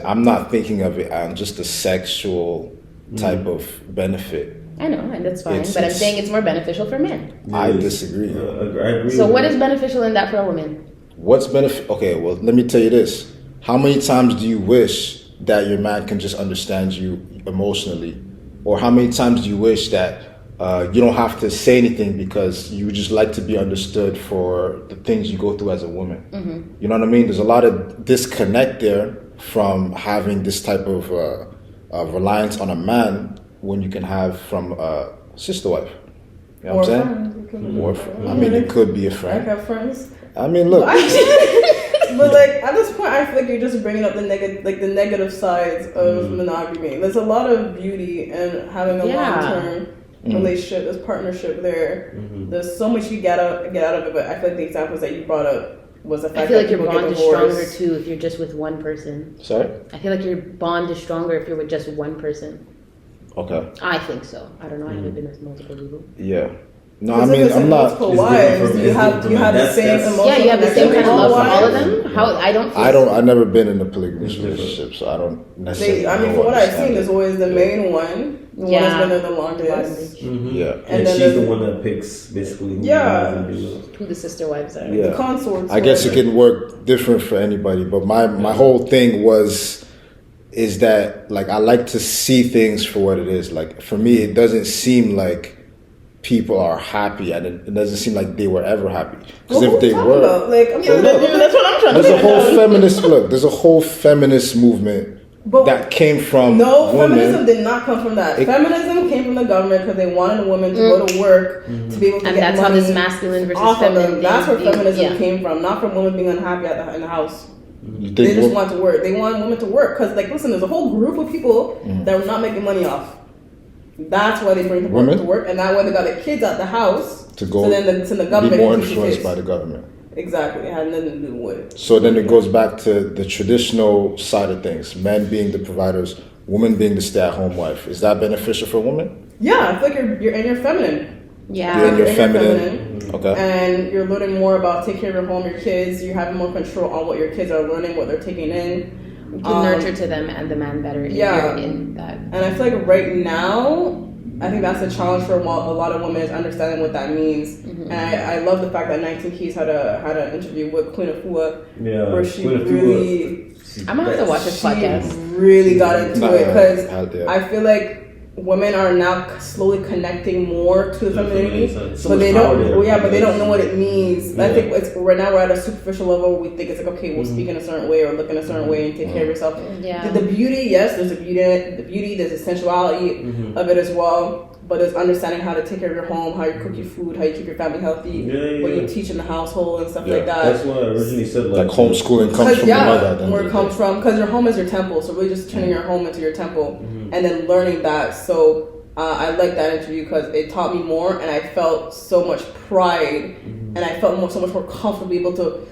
I'm not thinking of it on just a sexual type of benefit. I know, and that's fine. But I'm saying it's more beneficial for men. I disagree. I agree. So what is beneficial in that for a woman? What's benefit? Okay, well, let me tell you this. How many times do you wish that your man can just understand you emotionally? Or how many times do you wish that you don't have to say anything because you just like to be understood for the things you go through as a woman? Mm-hmm. You know what I mean? There's a lot of disconnect there from having this type of reliance on a man when you can have from a sister wife. You know what I'm saying? Or I mean, it could be a I friend. have friends. I mean, look. But like at this point, I feel like you're just bringing up the negative sides of monogamy. There's a lot of beauty in having a long-term relationship. There's partnership there. There's so much you get out of it. But I feel like the examples that you brought up was the fact I feel that like your people bond get is stronger divorced. too if you're just with one person. Sorry? I feel like your bond is stronger if you're with just one person. Okay. I think so. I don't know. I haven't been with multiple people. Yeah. No, I mean, I'm not. Multiple wives. You have the same emotional. Yeah, you have the same kind of love for all of wives. them. How I don't. I've never been in a polygamous relationship, so I don't necessarily. From what I've seen, there's always the main one. The one that's been there the longest. Yeah. And then she's the one that picks basically who the sister wives are. Yeah. The consorts. I guess it can work different for anybody, but my whole thing is that like I like to see things for what it is. Like for me, it doesn't seem like people are happy, and it doesn't seem like they were ever happy. Because if they were, that's what I'm trying to say. There's a whole feminist movement that came from feminism did not come from that. Feminism came from the government because they wanted a woman to go to work to be able to and get that's money how this masculine versus off of feminine them. That's where feminism yeah. came from, not from women being unhappy in the house. You They think just want to work. They want women to work because, like, listen, there's a whole group of people that are not making money off. That's why they bring the women to work, and that way they got the kids out the house to go so then the government be more can teach the influenced kids. by the government. Exactly, it had nothing to do with it. So then it goes back to the traditional side of things: men being the providers, women being the stay-at-home wife. Is that beneficial for women? Yeah, I feel like you're in your feminine. Yeah. You're in your You're feminine. Okay. And you're learning more about taking care of your home, your kids. You're having more control on what your kids are learning, what they're taking in. You can nurture to them and the man better if you're in that. And I feel like right now, I think that's a challenge for a lot of women is understanding what that means. And I love the fact that 19 Keys had an interview with Queen Afua, where she really... I'm going to have to watch this podcast. Really got into it because I feel like women are now slowly connecting more to the femininity, but they don't know what it means. I think right now we're at a superficial level where we think it's like, okay, we'll speak in a certain way or look in a certain way and take care of yourself. Yeah. The beauty, yes, there's a beauty in it. The beauty, there's a sensuality of it as well. But there's understanding how to take care of your home, how you cook your food, how you keep your family healthy, what you teach in the household and stuff like that. That's what I originally said. Like homeschooling comes from the mother. Where it comes from, because your home is your temple. So really just turning your home into your temple and then learning that. So I like that interview because it taught me more, and I felt so much pride, and I felt so much more comfortable able to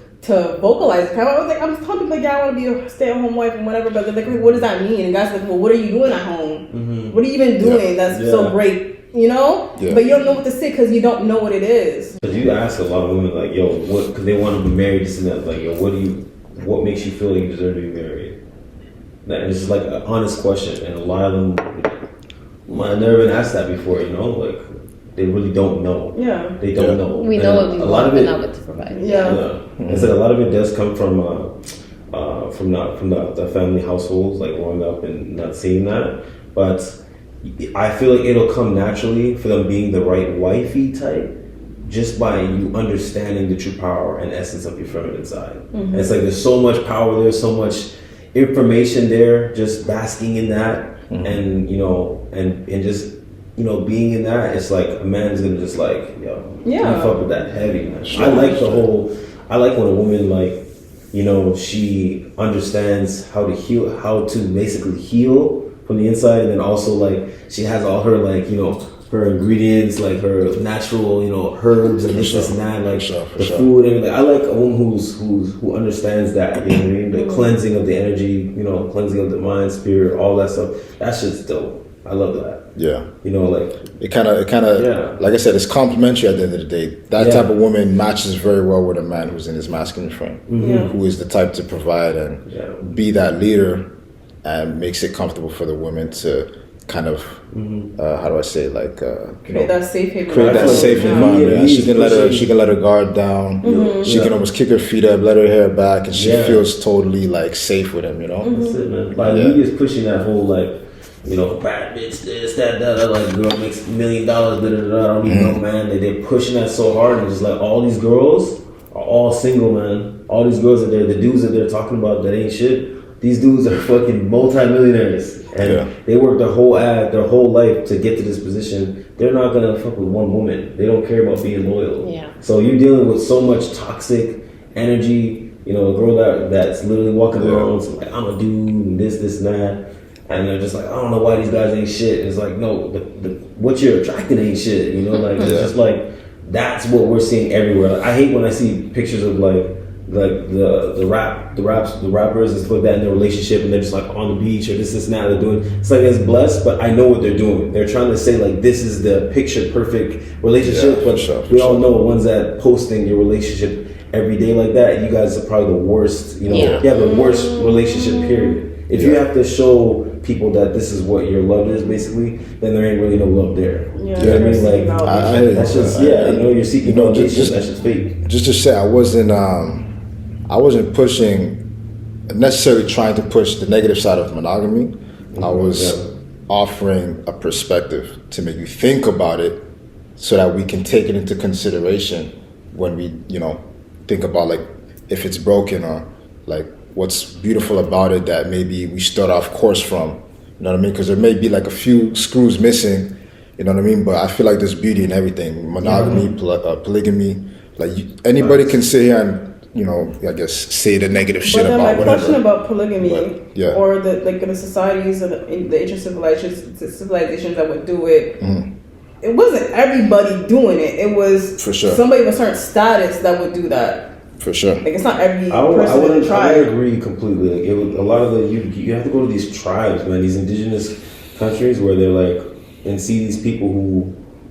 vocalize it. I was like, I'm telling people like, yeah, I want to be a stay-at-home wife and whatever, but they're like, what does that mean? And guys are like, well, what are you doing at home? What are you even doing that's so great? You know? Yeah. But you don't know what to say because you don't know what it is. But you ask a lot of women like, yo, what? Because they want to be married, this and that. Like, yo, what makes you feel like you deserve to be married? And it's just like an honest question, and a lot of them might have never been asked that before. You know, like they really don't know. Yeah. They don't know. We know what we a lot want, of but it, not what to provide. Yeah. It's like a lot of it does come from the family households, like growing up and not seeing that. But I feel like it'll come naturally for them being the right wifey type, just by you understanding the true power and essence of your feminine side. And it's like there's so much power there, so much information there, just basking in that, and you know, and just you know, being in that, it's like a man's gonna just like, yo, Yeah. fuck with that heavy, man. I like when a woman, like, you know, she understands how to heal, how to basically heal from the inside, and then also like she has all her, like, you know, her ingredients, like her natural, you know, herbs and this and that, like the food and everything. I like a woman who understands that, you know what I mean? The cleansing of the energy, you know, cleansing of the mind, spirit, all that stuff. That shit's dope. I love that. Yeah. You know, like it kind of, like I said, it's complementary at the end of the day. That type of woman matches very well with a man who's in his masculine frame, who is the type to provide and be that leader, and makes it comfortable for the woman to kind of, how do I say, like, create that safe haven. Create that safe environment. And she can let her guard down. She can almost kick her feet up, let her hair back, and she feels totally like safe with him. You know. That's it, man. Like the media's pushing that whole like, you know, bad bitch, this, that, like girl makes $1 million, I don't even know, man. They're pushing that so hard, and just like all these girls are all single, man. All these girls are there, the dudes that they're talking about that ain't shit. These dudes are fucking multi-millionaires, and they work their whole life to get to this position. They're not gonna fuck with one woman. They don't care about being loyal. Yeah. So you're dealing with so much toxic energy. You know, a girl that's literally walking around like, I'm a dude and this and that. And they're just like, I don't know why these guys ain't shit. And it's like, no, what you're attracting ain't shit. You know, like it's just like that's what we're seeing everywhere. Like, I hate when I see pictures of like the rappers and stuff like that in their relationship, and they're just like on the beach or this and that they're doing. It's like it's blessed, but I know what they're doing. They're trying to say like this is the picture perfect relationship, but we all know ones that posting your relationship every day like that. You guys are probably the worst. You know, you have the worst relationship period. If you have to show people that this is what your love is, basically, then there ain't really no love there. Yeah, you know what I mean? Like that's just I know you're seeking validation. That's just fake. Just to say, I wasn't pushing, necessarily trying to push the negative side of monogamy. I was offering a perspective to make you think about it, so that we can take it into consideration when we, you know, think about like if it's broken or like what's beautiful about it that maybe we start off course from, you know what I mean? Because there may be like a few screws missing, you know what I mean? But I feel like there's beauty in everything. Monogamy, polygamy, like anybody can sit here and, you know, I guess say the negative shit about whatever. But my question about polygamy, or the societies or the ancient civilizations that would do it, it wasn't everybody doing it. It was somebody of a certain status that would do that. For sure. Like it's not every person in the tribe. I would agree completely. Like it was a lot of you have to go to these tribes, man, these indigenous countries where they're like, and see these people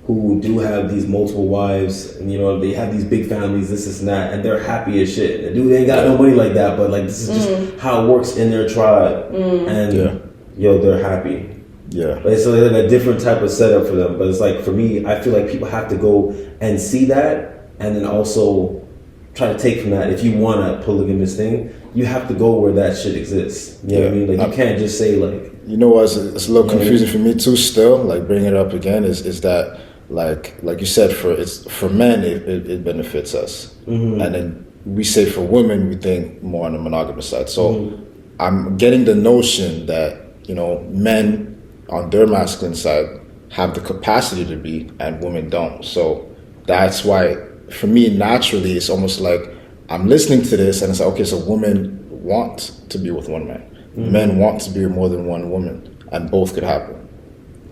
who do have these multiple wives, and you know they have these big families, this and that, and they're happy as shit. The dude ain't got no money like that, but like this is just how it works in their tribe, and they're happy. Yeah, but it's like a different type of setup for them. But it's like for me, I feel like people have to go and see that, and then also try to take from that. If you want a polygamous thing, you have to go where that shit exists. You know what I mean? Like you can't just say like. You know what? It's a little confusing for me too. Still, like bringing it up again is that like you said, for men it benefits us, and then we say for women we think more on the monogamous side. So I'm getting the notion that, you know, men on their masculine side have the capacity to be, and women don't. So that's why, for me, naturally, it's almost like I'm listening to this, and it's like, okay, so women want to be with one man. Men want to be with more than one woman, and both could happen.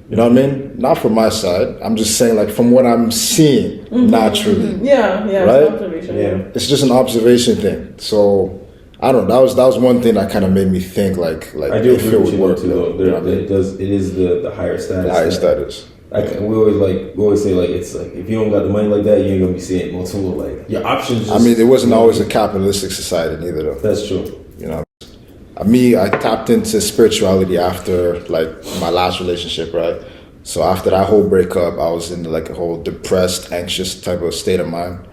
You know what I mean? Not from my side. I'm just saying, like, from what I'm seeing naturally. Yeah, right? It's an observation. Yeah. It's just an observation thing. So I don't know. That was one thing that kind of made me think like I do agree with you though, too. It is the higher status. The higher status. We always say like it's like if you don't got the money like that, you ain't gonna be seeing multiple like your options. I mean, it wasn't always a capitalistic society neither, though. That's true. You know. I tapped into spirituality after like my last relationship, right? So after that whole breakup, I was in like a whole depressed, anxious type of state of mind.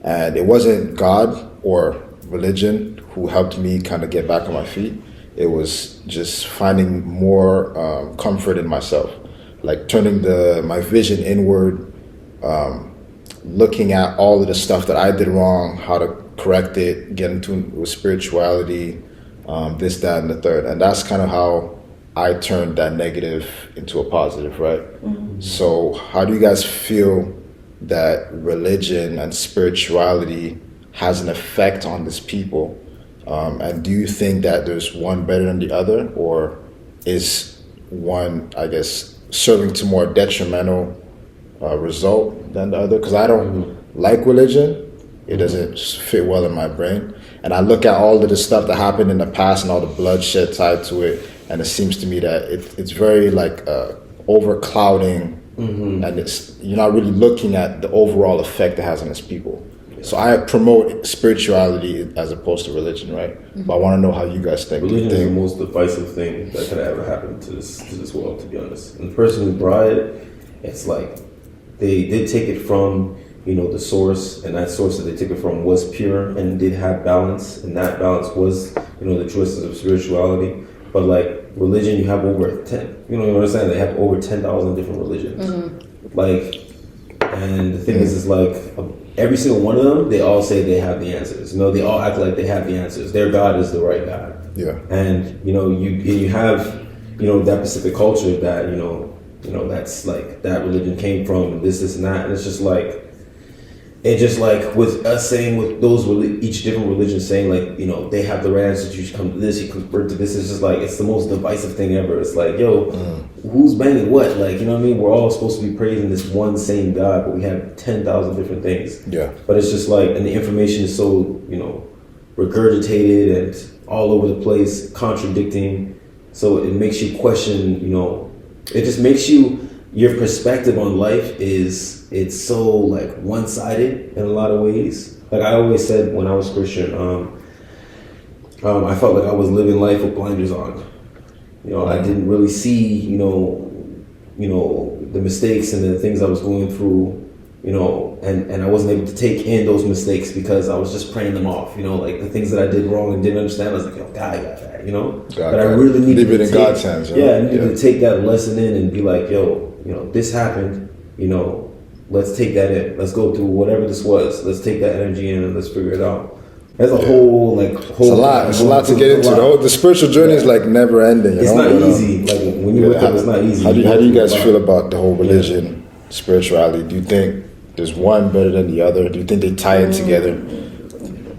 And it wasn't God or religion who helped me kind of get back on my feet. It was just finding more comfort in myself, like turning my vision inward, looking at all of the stuff that I did wrong, how to correct it, get into with spirituality, this, that, and the third. And that's kind of how I turned that negative into a positive, right? Mm-hmm. So how do you guys feel that religion and spirituality has an effect on these people? And do you think that there's one better than the other, or is one, I guess, serving to more detrimental result than the other? Because I don't like religion. It doesn't fit well in my brain. And I look at all of the stuff that happened in the past and all the bloodshed tied to it, and it seems to me that it's very like overclouding, and you're not really looking at the overall effect it has on its people. So I promote spirituality as opposed to religion, right? But I want to know how you guys think. Religion is the most divisive thing that could ever happen to this world, to be honest. And the person who brought it, it's like they did take it from, the source, and that source that they took it from was pure and did have balance, and that balance was, the choices of spirituality. But like religion, you have over 10, you know what I'm saying? They have over 10,000 different religions. And the thing is like every single one of them, they all say they have the answers. They all act like they have the answers. Their God is the right God. Yeah. And you have that Pacific culture that that's like that religion came from, and this and that, and it's just like. And just like with us saying, with those each different religion saying, like, they have the right answer, you should come to this, you convert to this. It's just like, it's the most divisive thing ever. It's like, who's banging what? Like, you know what I mean? We're all supposed to be praising this one same God, but we have 10,000 different things. Yeah. But it's just like, and the information is so, regurgitated and all over the place, contradicting. So it makes you question, it just makes your perspective on life it's so like one-sided in a lot of ways. Like I always said when I was Christian, I felt like I was living life with blinders on. I didn't really see, the mistakes and the things I was going through, and I wasn't able to take in those mistakes because I was just praying them off, like the things that I did wrong and didn't understand. I was like, God got that, but I really needed to take, God's hands, right? I needed to take that lesson in and be like, this happened, let's take that in. Let's go through whatever this was. Let's take that energy in and let's figure it out. There's a whole It's a lot to get into. The spiritual journey is like never ending. It's not easy. Like when you wake up, it's not easy. How do you guys feel about the whole religion, spirituality? Do you think there's one better than the other? Do you think they tie in together?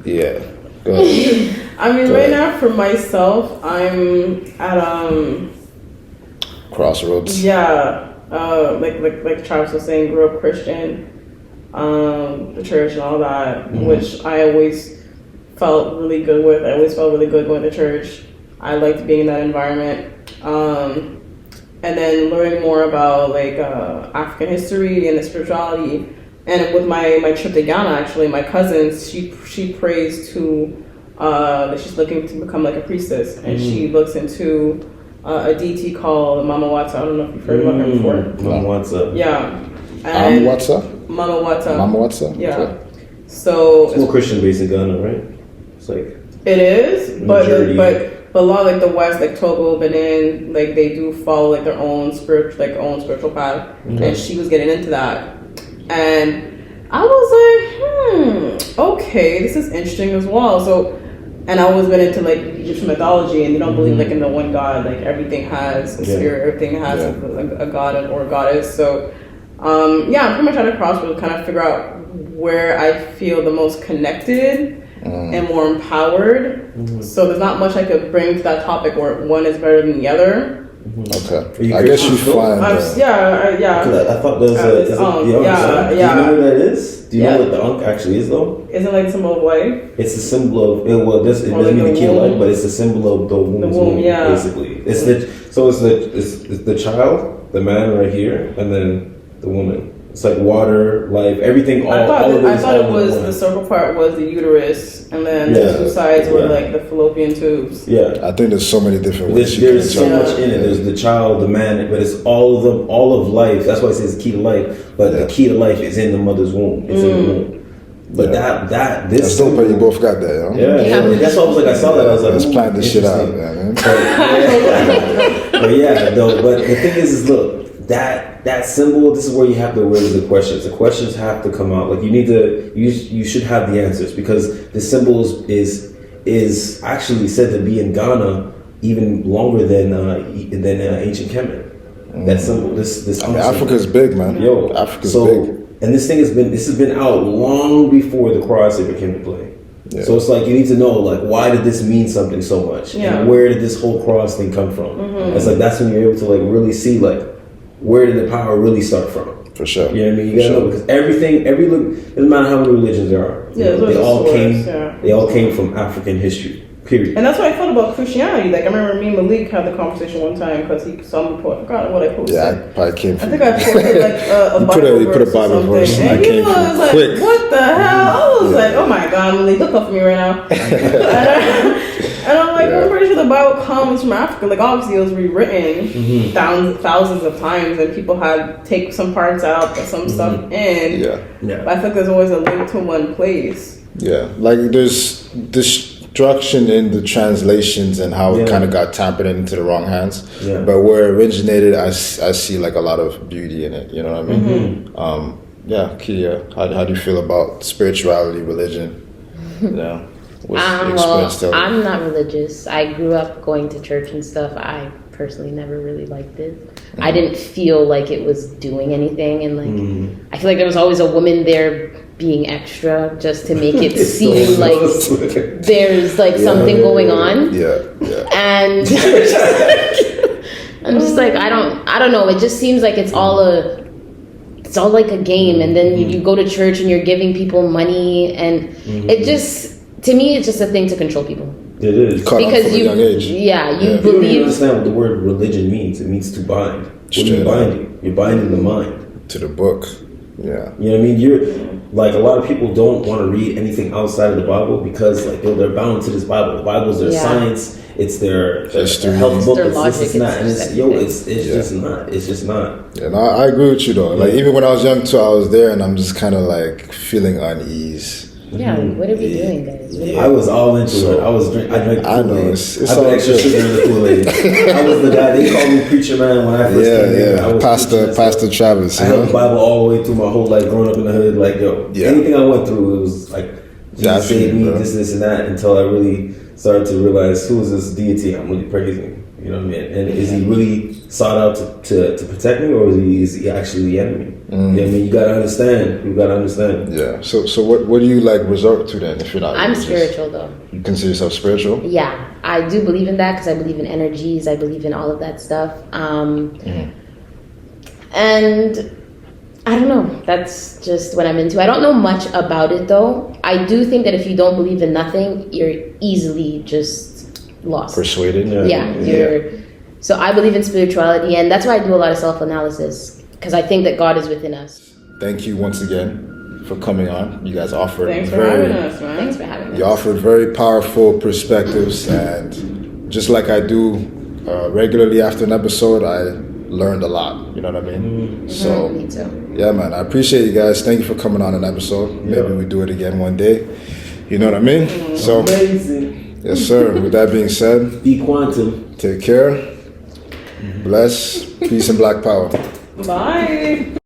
Yeah. Go ahead. I mean, right now for myself, I'm at crossroads. Yeah. Like Travis was saying, grew up Christian, the church and all that, which I always felt really good with. I always felt really good going to church. I liked being in that environment. And then learning more about like African history and the spirituality. And with my trip to Ghana, actually, my cousins, she prays to that she's looking to become like a priestess, and she looks into a deity called Mama Wata. I don't know if you've heard about her before. Mama Wata. Yeah. Mama Wata? Mama Wata. Mama Wata? Yeah. Okay. So it's more Christian based in Ghana, right? It's like it is, but a lot of like the West, like Togo, Benin, like they do follow like their own spiritual path. And she was getting into that. And I was like, okay, this is interesting as well. So and I always been into like Egyptian mythology, and you don't believe like in the one God. Like everything has a spirit, everything has a god or a goddess. So I'm pretty much at a crossroads, kind of figure out where I feel the most connected and more empowered. So there's not much I could bring to that topic where one is better than the other. Okay, I guess you find. I thought there's the Ankh. Do you know what that is? Do you know what the Ankh actually is, though? Isn't it like a symbol of life? It's a symbol of it doesn't mean the key of life, but it's a symbol of the womb. Basically. It's the child, the man right here, and then the woman It's like water, life, everything. I thought it was one. the circle part was the uterus, and then the two sides were like the fallopian tubes. Yeah, I think there's so many different ways. There's so much in it. There's the child, the man, but it's all of them, all of life. That's why it says the key to life. But the key to life is in the mother's womb. It's in the womb. But this dope. You both got that, yo. Yeah. That's why I was like, I saw that. I was like, let's plan this shit out, man. But the thing is look, that symbol. This is where you have to raise the questions. The questions have to come out. Like you should have the answers, because the symbols is actually said to be in Ghana even longer than ancient Kemet. That symbol. This. I mean, Africa's big, man. Yo, Africa's big. And this has been out long before the cross ever came to play. Yeah. So it's like you need to know, like, why did this mean something so much? Yeah. And where did this whole cross thing come from? Mm-hmm. It's like that's when you're able to like really see like where did the power really start from? For sure. You know what I mean? You gotta know, because doesn't matter how many religions there are. Yeah, they all came from African history. Period. And that's what I thought about Christianity. Like I remember me and Maalik had the conversation one time because he saw me I forgot what I posted. Yeah, I probably came from. I think I posted like a Bible you put a Bible verse. And I came was from like, quick. what the hell? I was like, oh my god, Maalik, look up for me right now. And I'm like, I'm pretty sure the Bible comes from Africa. Like obviously it was rewritten thousands of times, and people had take some parts out, but some stuff in. Yeah. But I think there's always a link to one place. Yeah, like there's destruction in the translations and how it kind of got tampered into the wrong hands. Yeah. But where it originated, I see like a lot of beauty in it. You know what I mean? Mm-hmm. Kia, how do you feel about spirituality, religion? Yeah. I'm not religious. I grew up going to church and stuff. I personally never really liked it. I didn't feel like it was doing anything, and like I feel like there was always a woman there being extra just to make it seem like there's like something going on. And I'm just like I don't know. It just seems like it's all like a game, and then you go to church and you're giving people money, and it just. To me, it's just a thing to control people. It is. Because you believe. You don't even understand what the word religion means. It means to bind. What are you binding? You're binding the mind. To the book. Yeah. You know what I mean? You're like, a lot of people don't want to read anything outside of the Bible because like they're bound to this Bible. The Bible is their science. It's their health book. It's this and that. And it's just not. It's just not. Yeah, no, I agree with you though. Like even when I was young too, I was there and I'm just kind of like feeling unease. Yeah, what are we doing, guys? I was all into it. I drank. I know it's I put extra sugar in the Kool-Aid. I was the guy. They called me preacher man when I first came here. Pastor Travis. I held the Bible all the way through my whole life, growing up in the hood. Like anything I went through, it was like Jesus saved me, this and that, until I really started to realize who is this deity I'm really praising. You know what I mean? And is he really sought out to protect me, or is he actually the enemy? You know what I mean? You gotta understand. Yeah. So what do you like resort to then if you're not? I'm spiritual though. You consider yourself spiritual? Yeah, I do believe in that because I believe in energies. I believe in all of that stuff. And I don't know. That's just what I'm into. I don't know much about it though. I do think that if you don't believe in nothing, you're easily just lost. Persuaded? So I believe in spirituality, and that's why I do a lot of self-analysis, because I think that God is within us. Thank you once again for coming on. You guys offered Thanks for having us, man. Thanks for having us. You offered very powerful perspectives, and just like I do regularly after an episode, I learned a lot. You know what I mean? So Me too. Yeah, man. I appreciate you guys. Thank you for coming on an episode. Maybe we do it again one day. You know what I mean? So amazing. Yes, sir. With that being said, be quantum. Take care. Bless. Peace and Black Power. Bye.